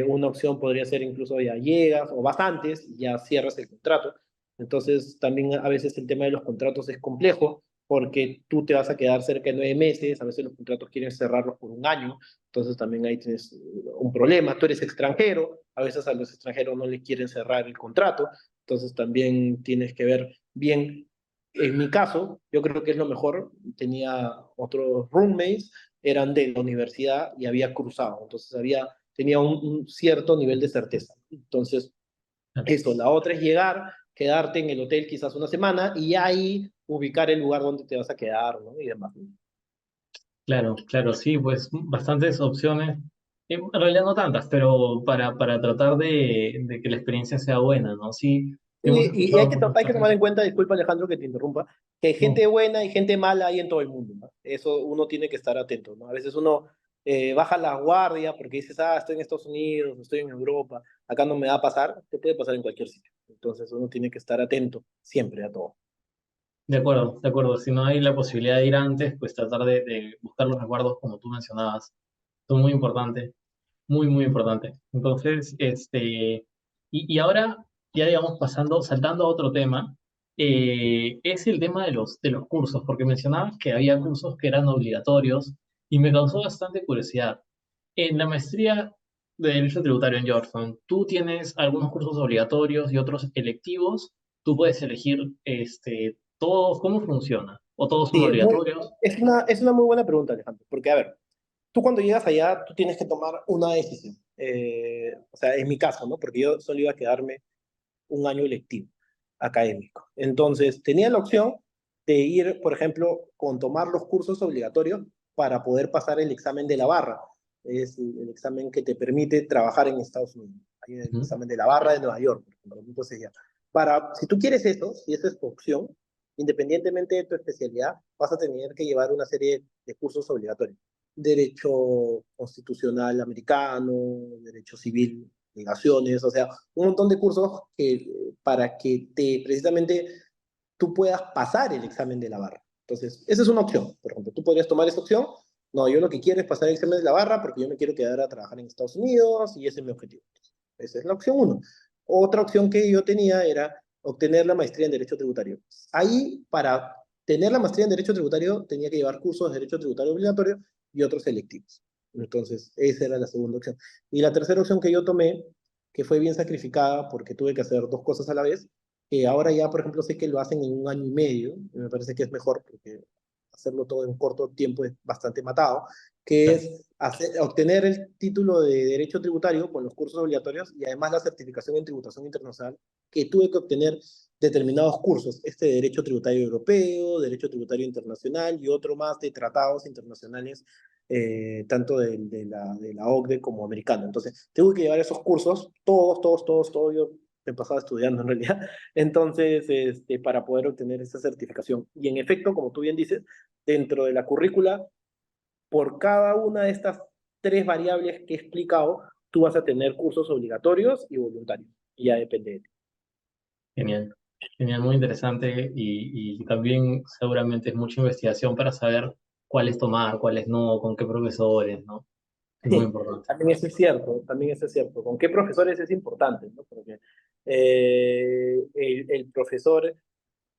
Una opción podría ser incluso ya llegas o vas antes y ya cierras el contrato. Entonces también a veces el tema de los contratos es complejo porque tú te vas a quedar cerca de 9 meses, a veces los contratos quieren cerrarlos por un año, entonces también ahí tienes un problema. Tú eres extranjero, a veces a los extranjeros no les quieren cerrar el contrato, entonces también tienes que ver bien. En mi caso, yo creo que es lo mejor. Tenía otros roommates, eran de la universidad y había cruzado, entonces tenía un cierto nivel de certeza. Entonces, eso, la otra es llegar, quedarte en el hotel quizás una semana y ahí ubicar el lugar donde te vas a quedar, ¿no? Y demás. Claro, claro, sí, pues bastantes opciones. En realidad no tantas, pero para tratar de que la experiencia sea buena, ¿no? Sí, hemos Y hay escuchado que, muchos hay que tomar casos. en cuenta, disculpa Alejandro que te interrumpa, que hay No, gente buena y gente mala hay en todo el mundo, ¿no? Eso uno tiene que estar atento, ¿no? A veces uno baja la guardia porque dices, estoy en Estados Unidos, estoy en Europa, acá no me va a pasar, te puede pasar en cualquier sitio. Entonces uno tiene que estar atento siempre a todo. de acuerdo, de acuerdo. Si no hay la posibilidad de ir antes, pues tratar de buscar los resguardos como tú mencionabas. Son muy importantes, muy, muy importantes. Entonces, y ahora, ya digamos, saltando a otro tema, es el tema de los cursos, porque mencionabas que había cursos que eran obligatorios y me causó bastante curiosidad. En la maestría de Derecho Tributario en Georgetown, tú tienes algunos cursos obligatorios y otros electivos. Tú puedes elegir todos, ¿cómo funciona? ¿O todos son Sí, obligatorios? es una muy buena pregunta, Alejandro, porque a ver, tú cuando llegas allá, tú tienes que tomar una decisión. O sea, en mi caso, ¿no? Porque yo solo iba a quedarme un año lectivo académico. Entonces, tenía la opción de ir, por ejemplo, con tomar los cursos obligatorios para poder pasar el examen de la barra. Es el examen que te permite trabajar en Estados Unidos. Hay el Ujú. examen de la barra de Nueva York, por ejemplo. Entonces, ya, si tú quieres eso, si esa es tu opción, independientemente de tu especialidad, vas a tener que llevar una serie de cursos obligatorios. Derecho constitucional americano, derecho civil, migraciones, o sea, un montón de cursos para que precisamente tú puedas pasar el examen de la barra. Entonces, esa es una opción. Por ejemplo, tú podrías tomar esa opción. No, yo lo que quiero es pasar el examen de la barra porque yo me quiero quedar a trabajar en Estados Unidos y ese es mi objetivo. Esa es la opción uno. Otra opción que yo tenía era obtener la maestría en Derecho Tributario. Ahí, para tener la maestría en Derecho Tributario, tenía que llevar cursos de Derecho Tributario obligatorio y otros selectivos. Entonces, esa era la segunda opción. Y la tercera opción que yo tomé, que fue bien sacrificada porque tuve que hacer dos cosas a la vez, que ahora ya, por ejemplo, sé que lo hacen en un año y medio, y me parece que es mejor porque hacerlo todo en corto tiempo es bastante matado, que es obtener el título de Derecho Tributario con los cursos obligatorios y además la certificación en tributación internacional, que tuve que obtener determinados cursos, este de Derecho Tributario Europeo, Derecho Tributario Internacional y otro más de tratados internacionales, tanto de la OCDE como americano. Entonces, tengo que llevar esos cursos, todos, yo he pasado estudiando en realidad, entonces, para poder obtener esa certificación. Y en efecto, como tú bien dices, dentro de la currícula, por cada una de estas tres variables que he explicado, tú vas a tener cursos obligatorios y voluntarios. Y ya depende de ti. Genial, genial, muy interesante y también seguramente es mucha investigación para saber cuáles tomar, cuáles no, con qué profesores, ¿no? Es muy importante. También eso es cierto, también eso es cierto. ¿Con qué profesores es importante? ¿No? Porque el profesor,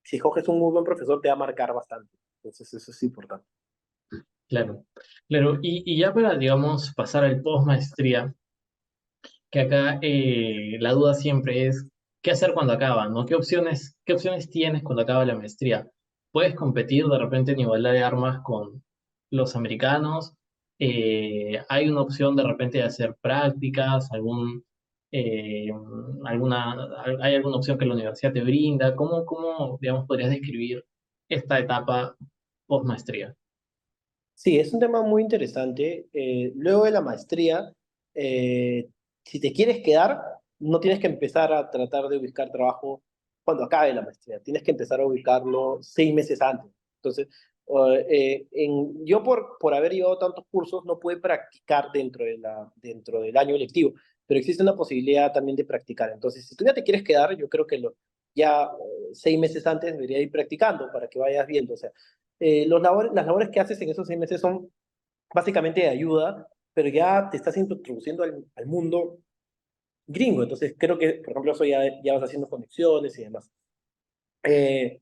si coges un muy buen profesor, te va a marcar bastante. Entonces, eso es importante. Claro, claro. Y ya para, digamos, pasar al post maestría, que acá la duda siempre es, ¿qué hacer cuando acaba, ¿no? ¿Qué opciones tienes cuando acaba la maestría? ¿Puedes competir de repente en igualdad de armas con los americanos? ¿Hay una opción de repente de hacer prácticas? Eh, ¿Hay alguna opción que la universidad te brinda? ¿Cómo, digamos, podrías describir esta etapa post maestría? Sí, es un tema muy interesante. Luego de la maestría, eh, si te quieres quedar, no tienes que empezar a tratar de buscar trabajo cuando acabe la maestría. Tienes que empezar a ubicarlo 6 meses antes. Entonces, Yo por haber llevado tantos cursos no pude practicar dentro del año lectivo, pero existe una posibilidad también de practicar. Entonces, si tú ya te quieres quedar, yo creo que ya 6 meses antes debería ir practicando para que vayas viendo. O sea, las labores que haces en esos 6 meses son básicamente de ayuda, pero ya te estás introduciendo al mundo gringo. Entonces, creo que, por ejemplo, eso ya vas haciendo conexiones y demás. Eh,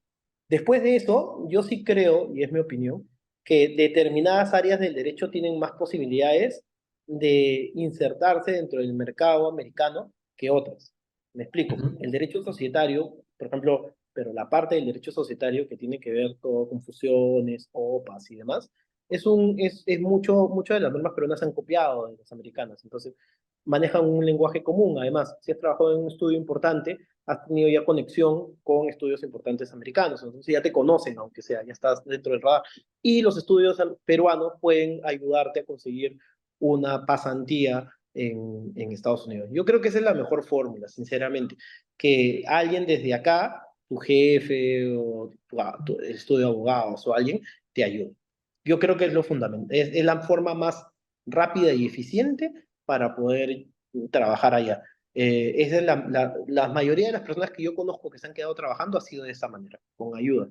Después de eso, yo sí creo, y es mi opinión, que determinadas áreas del derecho tienen más posibilidades de insertarse dentro del mercado americano que otras. Me explico. Ujú, El derecho societario, por ejemplo, pero la parte del derecho societario que tiene que ver con fusiones, OPAs y demás, es mucho de las normas peruanas han copiado de las americanas. Entonces, manejan un lenguaje común. Además, si has trabajado en un estudio importante, has tenido ya conexión con estudios importantes americanos, entonces ya te conocen, aunque sea, ya estás dentro del radar. Y los estudios peruanos pueden ayudarte a conseguir una pasantía en Estados Unidos. Yo creo que esa es la mejor fórmula, sinceramente, que alguien desde acá, tu jefe o el estudio de abogados o alguien, te ayude. Yo creo que es lo fundamental, es la forma más rápida y eficiente para poder trabajar allá. Esa es la mayoría de las personas que yo conozco que se han quedado trabajando ha sido de esa manera, con ayuda.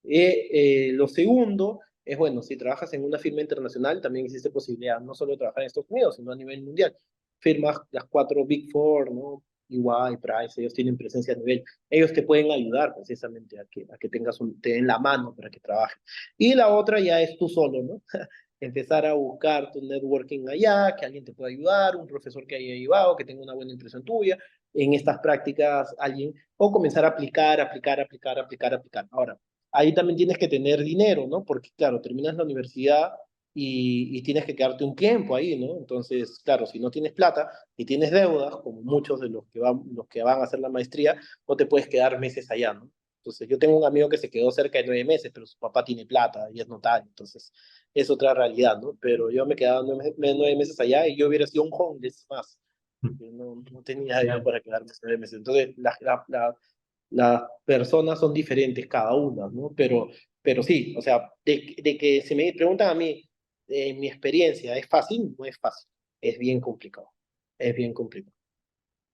Lo segundo es, bueno, si trabajas en una firma internacional, también existe posibilidad no solo de trabajar en Estados Unidos, sino a nivel mundial. Firmas, las cuatro Big Four, ¿no? EY, Price, ellos tienen presencia a nivel. Ellos te pueden ayudar precisamente a que te den la mano para que trabajes. Y la otra ya es tú solo, ¿no? Empezar a buscar tu networking allá, que alguien te pueda ayudar, un profesor que haya llevado, que tenga una buena impresión tuya, en estas prácticas alguien, o comenzar a aplicar. Ahora, ahí también tienes que tener dinero, ¿no? Porque, claro, terminas la universidad y tienes que quedarte un tiempo ahí, ¿no? Entonces, claro, si no tienes plata y tienes deudas, como muchos de los que van a hacer la maestría, no te puedes quedar meses allá, ¿no? Entonces, yo tengo un amigo que se quedó cerca de 9 meses, pero su papá tiene plata y es notario, entonces es otra realidad, ¿no? Pero yo me quedaba 9 meses allá y yo hubiera sido un homeless más, ujú. porque no tenía dinero Claro. para quedarme 9 meses. Entonces, las personas son diferentes cada una, ¿no? Pero sí, o sea, de que se me preguntan a mí, mi experiencia, ¿es fácil? No es fácil, es bien complicado, es bien complicado.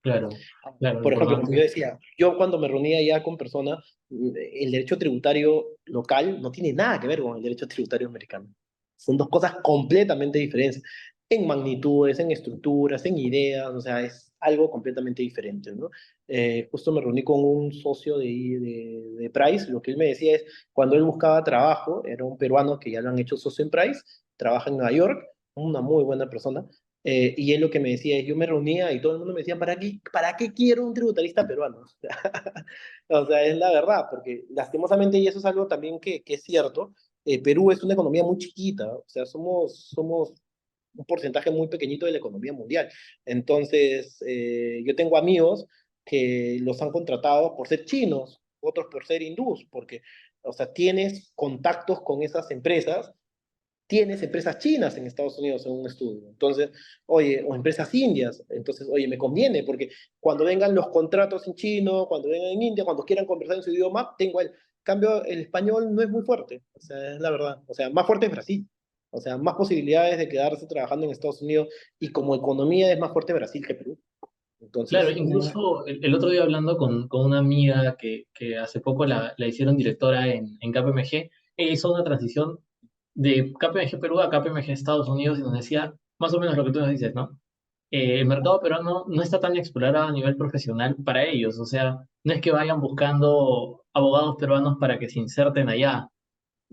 Claro, claro, Por ejemplo, como importante. yo decía, yo cuando me reunía ya con personas, el derecho tributario local no tiene nada que ver con el derecho tributario americano. Son dos cosas completamente diferentes en magnitudes, en estructuras, en ideas, o sea, es algo completamente diferente, ¿no? Justo me reuní con un socio de Price, lo que él me decía es, cuando él buscaba trabajo, era un peruano que ya lo han hecho socio en Price, trabaja en Nueva York, una muy buena persona, y él lo que me decía es, yo me reunía y todo el mundo me decía, ¿para qué quiero un tributarista peruano? O sea, es la verdad, porque lastimosamente, y eso es algo también que es cierto, Perú es una economía muy chiquita, o sea, somos un porcentaje muy pequeñito de la economía mundial. Entonces, yo tengo amigos que los han contratado por ser chinos, otros por ser hindús, porque, o sea, tienes contactos con esas empresas, tienes empresas chinas en Estados Unidos en un estudio. Entonces, oye, o empresas indias. Entonces, oye, me conviene porque cuando vengan los contratos en chino, cuando vengan en India, cuando quieran conversar en su idioma, tengo el cambio, el español no es muy fuerte. O sea, es la verdad. O sea, más fuerte es Brasil. O sea, más posibilidades de quedarse trabajando en Estados Unidos y como economía es más fuerte Brasil que Perú. Claro, Entonces, incluso el otro día hablando con una amiga que hace poco la hicieron directora en KPMG, ella hizo una transición de KPMG Perú a KPMG Estados Unidos y nos decía más o menos lo que tú nos dices, ¿no? El mercado peruano no está tan explorado a nivel profesional para ellos, o sea, no es que vayan buscando abogados peruanos para que se inserten allá.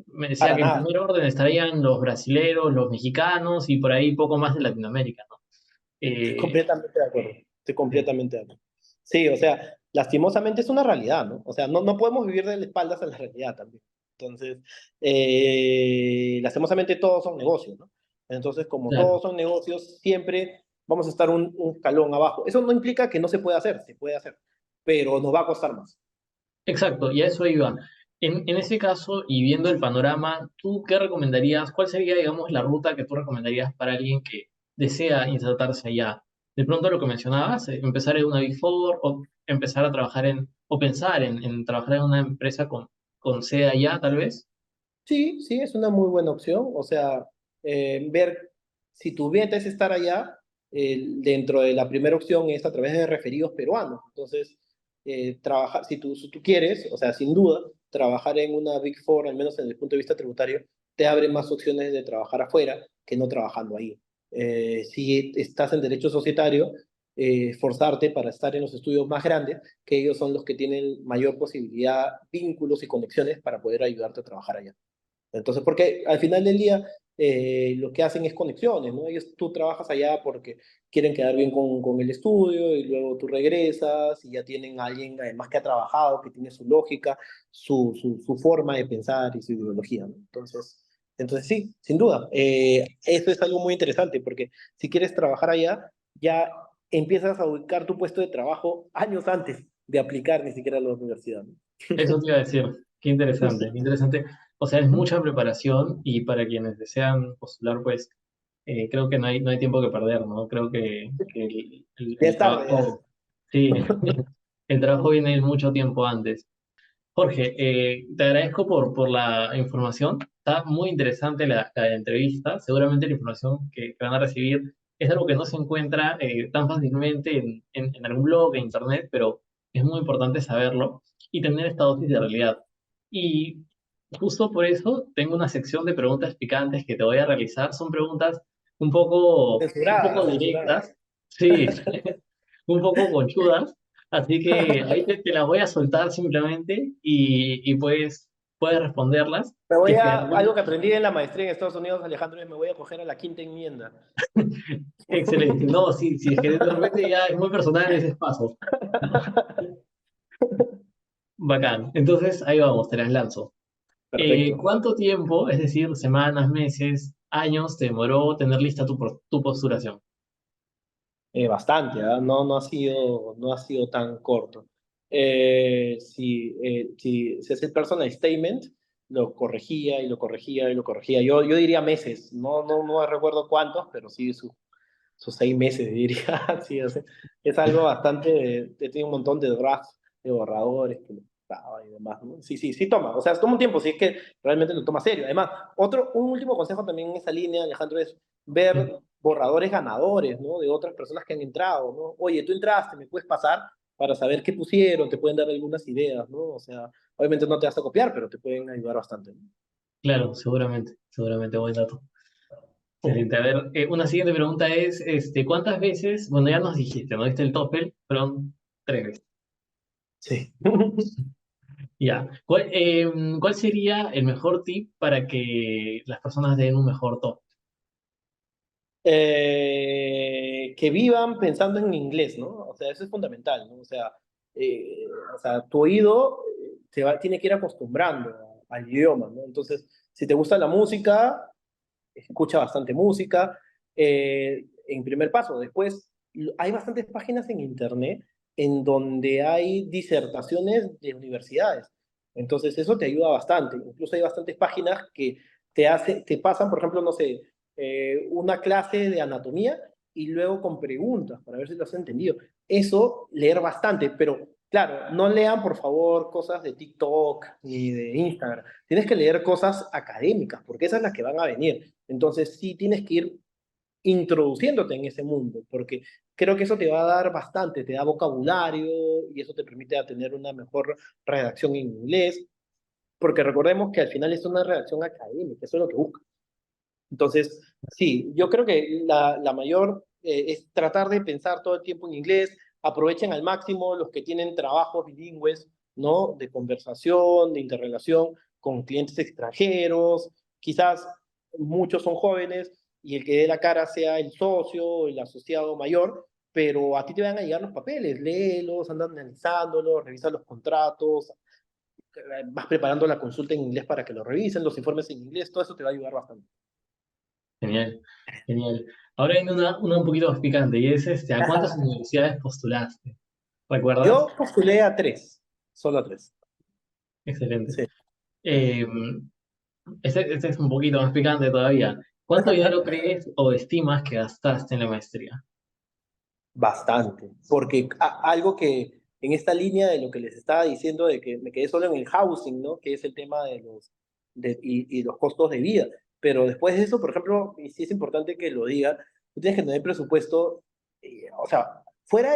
Me decía para que en nada. primer orden estarían los brasileros, los mexicanos y por ahí poco más de Latinoamérica, ¿no? Estoy Eh, completamente de acuerdo. Estoy sí. completamente de acuerdo. Sí, o sea, lastimosamente es una realidad, ¿no? O sea, no podemos vivir de espaldas a la realidad también. Entonces, lastimosamente todos son negocios, ¿no? Entonces, como Claro, todos son negocios, siempre vamos a estar un escalón abajo. Eso no implica que no se pueda hacer, se puede hacer, pero nos va a costar más. exacto, y a eso iba. En ese caso, y viendo el panorama, ¿tú qué recomendarías? ¿Cuál sería, digamos, la ruta que tú recomendarías para alguien que desea insertarse allá? De pronto lo que mencionabas, empezar en una Big Four o empezar a trabajar o pensar en trabajar en una empresa con sede allá, tal vez. Sí, sí, es una muy buena opción. O sea, ver si tu meta es estar allá, dentro de la primera opción es a través de referidos peruanos. Entonces, trabajar, si tú quieres, o sea, sin duda, trabajar en una Big Four, al menos en el punto de vista tributario, te abre más opciones de trabajar afuera que no trabajando ahí. Si estás en derecho societario, forzarte para estar en los estudios más grandes, que ellos son los que tienen mayor posibilidad, vínculos y conexiones para poder ayudarte a trabajar allá. Entonces, porque al final del día lo que hacen es conexiones, ¿no? Tú trabajas allá porque quieren quedar bien con el estudio y luego tú regresas y ya tienen a alguien además que ha trabajado, que tiene su lógica, su forma de pensar y su ideología, ¿no? Entonces sí, sin duda. Eso es algo muy interesante porque si quieres trabajar allá, ya empiezas a ubicar tu puesto de trabajo años antes de aplicar ni siquiera a la universidad, ¿no? Eso te iba a decir, qué interesante, qué interesante. O sea, es mucha preparación y para quienes desean postular, pues creo que no hay tiempo que perder, ¿no? Creo que Ya el es tarde, ya. trabajo, sí, el trabajo viene mucho tiempo antes. Jorge, te agradezco por la información. Está muy interesante la entrevista. Seguramente la información que van a recibir es algo que no se encuentra tan fácilmente en algún blog, en internet, pero es muy importante saberlo y tener esta dosis de realidad. Y justo por eso tengo una sección de preguntas picantes que te voy a realizar. Son preguntas un Censurada, poco censurada. directas, sí, un poco conchudas. Así que ahí te las voy a soltar simplemente y pues puedes responderlas. Si es que Algo que aprendí en la maestría en Estados Unidos, Alejandro, es me voy a coger a la quinta enmienda. excelente. No, sí, si es que de repente ya es muy personal ese paso. Bacán. Entonces ahí vamos, te las lanzo. Perfecto. ¿Cuánto tiempo, es decir, semanas, meses, años, te demoró tener lista tu postulación? Bastante, ¿ah? No ha sido tan corto. Si es el personal statement, lo corregía y lo corregía y lo corregía. Yo diría meses, no recuerdo cuántos, pero sí sus 6 meses, diría. Sí, es algo bastante. Tiene un montón de drafts, de borradores que le daba y demás, ¿no? Sí, sí, sí toma. O sea, toma un tiempo, si es que realmente lo toma serio. Además, un último consejo también en esa línea, Alejandro, es ver borradores ganadores, ¿no? De otras personas que han entrado, ¿no? Oye, tú entraste, ¿me puedes pasar? Para saber qué pusieron, te pueden dar algunas ideas, ¿no? O sea, obviamente no te vas a copiar, pero te pueden ayudar bastante, ¿no? Claro, seguramente buen dato. Excelente. A ver, una siguiente pregunta es, ¿cuántas veces, bueno, ya nos dijiste, ¿no? Diste el TOEFL, fueron 3 veces. Sí. Ya. ¿Cuál sería el mejor tip para que las personas den un mejor top? Que vivan pensando en inglés, ¿no? O sea, eso es fundamental, ¿no? Eh, o sea, tu oído tiene que ir acostumbrando al idioma, ¿no? Entonces, si te gusta la música, escucha bastante música. En primer paso, después, hay bastantes páginas en internet en donde hay disertaciones de universidades. Entonces, eso te ayuda bastante. Incluso hay bastantes páginas que te pasan, por ejemplo, no sé, una clase de anatomía y luego con preguntas para ver si lo has entendido. Eso, leer bastante, pero claro, no lean, por favor, cosas de TikTok ni de Instagram. Tienes que leer cosas académicas, porque esas son las que van a venir. Entonces, sí tienes que ir introduciéndote en ese mundo, porque creo que eso te va a dar bastante, te da vocabulario y eso te permite tener una mejor redacción en inglés, porque recordemos que al final es una redacción académica, eso es lo que busca. Entonces, sí, yo creo que la mayor es tratar de pensar todo el tiempo en inglés, aprovechen al máximo los que tienen trabajos bilingües, ¿no? De conversación, de interrelación con clientes extranjeros, quizás muchos son jóvenes y el que dé la cara sea el socio, el asociado mayor, pero a ti te van a llegar los papeles, léelos, anda analizándolos, revisa los contratos, vas preparando la consulta en inglés para que lo revisen, los informes en inglés, todo eso te va a ayudar bastante. Genial, genial. Ahora viene una un poquito más picante y es, ¿a cuántas universidades postulaste? Yo ¿Recuerdas? postulé a tres, solo a tres. Excelente. Sí, Eh, este es un poquito más picante todavía. ¿Cuánto dinero crees o estimas que gastaste en la maestría? bastante. Porque algo que en esta línea de lo que les estaba diciendo, de que me quedé solo en el housing, ¿no? Que es el tema y los costos de vida. Pero después de eso, por ejemplo, y sí es importante que lo diga, tú tienes que tener presupuesto, o sea, fuera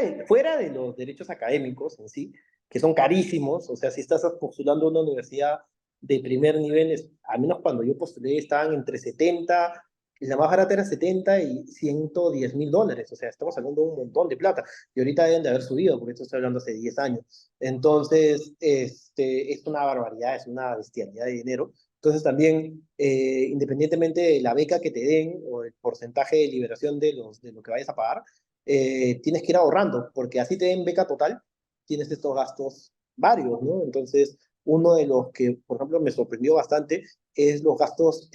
de los derechos académicos en sí, que son carísimos, o sea, si estás postulando a una universidad de primer nivel, al menos cuando yo postulé, estaban entre 70, y la más barata era 70 y $110,000, o sea, estamos hablando de un montón de plata, y ahorita deben de haber subido, porque esto estoy hablando hace 10 años. Entonces, es una barbaridad, es una bestialidad de dinero. Entonces también, independientemente de la beca que te den o el porcentaje de liberación de lo que vayas a pagar, tienes que ir ahorrando, porque así te den beca total, tienes estos gastos varios, ¿no? Entonces, uno de los que, por ejemplo, me sorprendió bastante es los gastos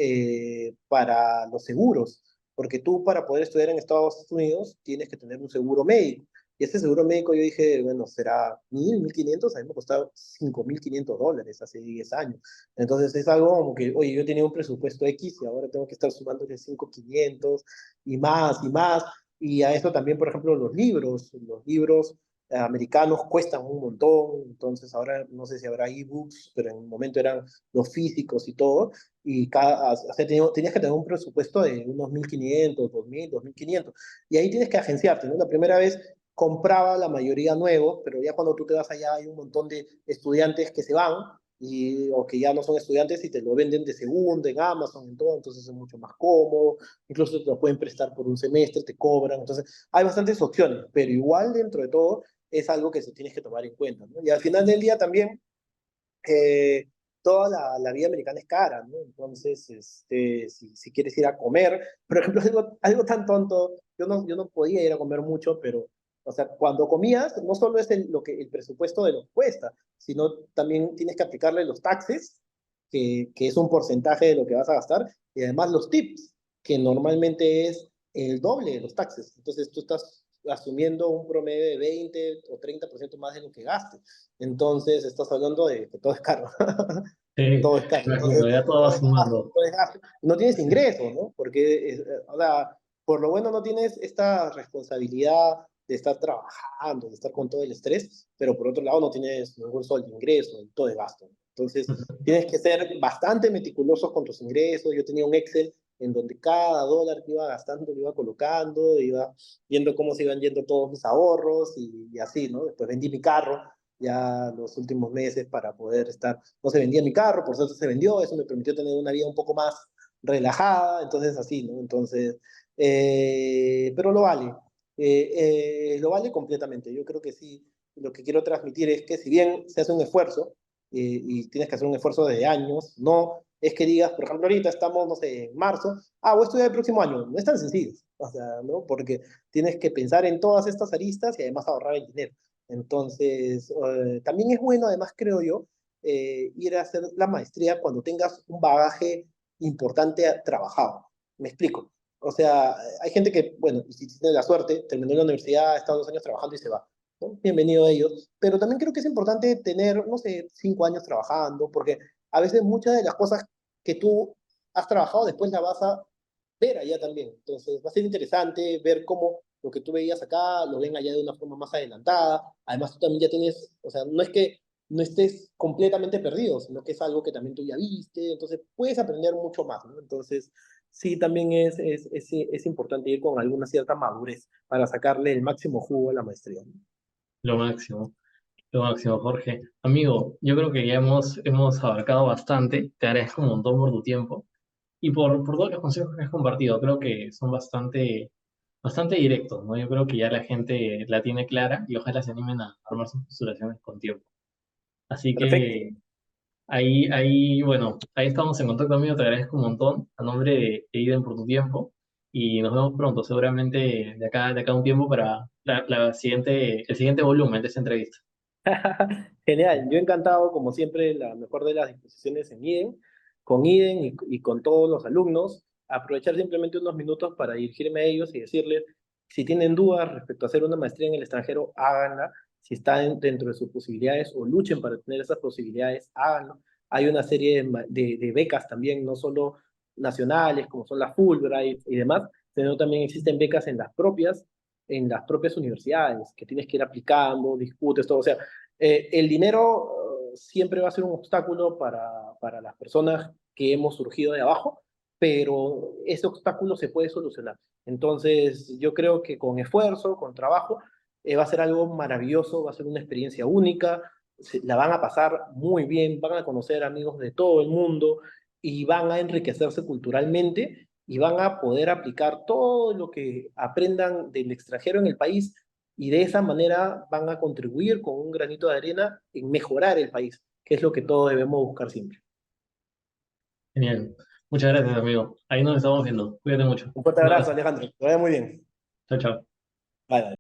para los seguros, porque tú para poder estudiar en Estados Unidos tienes que tener un seguro médico. Y ese seguro médico yo dije, bueno, será 1,000, 1,500, a mí me costaba $5,500 hace 10 años. Entonces es algo como que, oye, yo tenía un presupuesto X y ahora tengo que estar sumándole 5,500 y más y más. Y a esto también, por ejemplo, los libros americanos cuestan un montón, entonces ahora no sé si habrá ebooks, pero en un momento eran los físicos y todo, y o sea, tenías que tener un presupuesto de unos 1,500, 2,000, 2,500, y ahí tienes que agenciarte, ¿no? La primera vez compraba la mayoría nuevos, pero ya cuando tú te vas allá hay un montón de estudiantes que se van, o que ya no son estudiantes y te lo venden de segunda en Amazon, en todo, entonces es mucho más cómodo, incluso te lo pueden prestar por un semestre, te cobran, entonces hay bastantes opciones, pero igual dentro de todo es algo que se tienes que tomar en cuenta, ¿no? Y al final del día también, eh, toda la vida americana es cara, ¿no? Entonces, si quieres ir a comer, por ejemplo, algo tan tonto, yo no podía ir a comer mucho, pero, o sea, cuando comías, no solo es el presupuesto de lo que cuesta, sino también tienes que aplicarle los taxes, que es un porcentaje de lo que vas a gastar, y además los tips, que normalmente es el doble de los taxes. Entonces, tú estás asumiendo un promedio de 20 o 30% más de lo que gastes. Entonces, estás hablando de que todo es caro. Sí, Todo es caro. imagino, Entonces, ya todo va sumando. todo es gasto. No tienes Sí. ingresos, ¿no? Porque, o sea, por lo bueno no tienes esta responsabilidad de estar trabajando, de estar con todo el estrés, pero por otro lado no tienes ningún sol de ingreso, todo es gasto. Entonces, tienes que ser bastante meticuloso con tus ingresos. Yo tenía un Excel en donde cada dólar que iba gastando lo iba colocando, iba viendo cómo se iban yendo todos mis ahorros y así, ¿no? Después vendí mi carro ya los últimos meses para poder estar, no se vendía mi carro, por suerte se vendió, eso me permitió tener una vida un poco más relajada, entonces así, ¿no? Entonces, pero lo vale completamente. Yo creo que sí, lo que quiero transmitir es que si bien se hace un esfuerzo, y tienes que hacer un esfuerzo de años, no es que digas, por ejemplo, ahorita estamos, no sé, en marzo, voy a estudiar el próximo año, no es tan sencillo, o sea, ¿no? Porque tienes que pensar en todas estas aristas y además ahorrar el dinero. Entonces, también es bueno, además creo yo, ir a hacer la maestría cuando tengas un bagaje importante trabajado. Me explico. O sea, hay gente que, bueno, si tiene la suerte, terminó la universidad, ha estado 2 años trabajando y se va, ¿no? Bienvenido a ellos. Pero también creo que es importante tener, no sé, 5 años trabajando, porque a veces muchas de las cosas que tú has trabajado después las vas a ver allá también. Entonces, va a ser interesante ver cómo lo que tú veías acá lo ven allá de una forma más adelantada. Además, tú también ya tienes, o sea, no es que no estés completamente perdido, sino que es algo que también tú ya viste, entonces puedes aprender mucho más, ¿no? Entonces, sí, también es importante ir con alguna cierta madurez para sacarle el máximo jugo a la maestría, ¿no? Lo máximo, lo máximo, Jorge. Amigo, yo creo que ya hemos abarcado bastante. Te agradezco un montón por tu tiempo y por todos los consejos que has compartido. Creo que son bastante directos, ¿no? Yo creo que ya la gente la tiene clara y ojalá se animen a armar sus postulaciones con tiempo. Así Perfecto. que bueno, ahí estamos en contacto, amigo. Te agradezco un montón a nombre de Iden por tu tiempo y nos vemos pronto, seguramente de acá a un tiempo para el siguiente volumen de esa entrevista. Genial, yo encantado, como siempre, la mejor de las disposiciones en IDEN, con IDEN y con todos los alumnos, aprovechar simplemente unos minutos para dirigirme a ellos y decirles, si tienen dudas respecto a hacer una maestría en el extranjero, háganla, si están dentro de sus posibilidades o luchen para tener esas posibilidades, háganlo. Hay una serie de becas también, no solo nacionales, como son las Fulbright y demás, sino también existen becas en las propias universidades, que tienes que ir aplicando, discutes, todo, o sea, el dinero siempre va a ser un obstáculo para las personas que hemos surgido de abajo, pero ese obstáculo se puede solucionar. Entonces, yo creo que con esfuerzo, con trabajo, va a ser algo maravilloso, va a ser una experiencia única, la van a pasar muy bien, van a conocer amigos de todo el mundo y van a enriquecerse culturalmente y van a poder aplicar todo lo que aprendan del extranjero en el país y de esa manera van a contribuir con un granito de arena en mejorar el país, que es lo que todos debemos buscar siempre. Genial. Muchas gracias, amigo. Ahí nos estamos viendo. Cuídate mucho. Un fuerte Un abrazo, abrazo. Alejandro. Que vaya muy bien. Chao, chao. Bye, bye.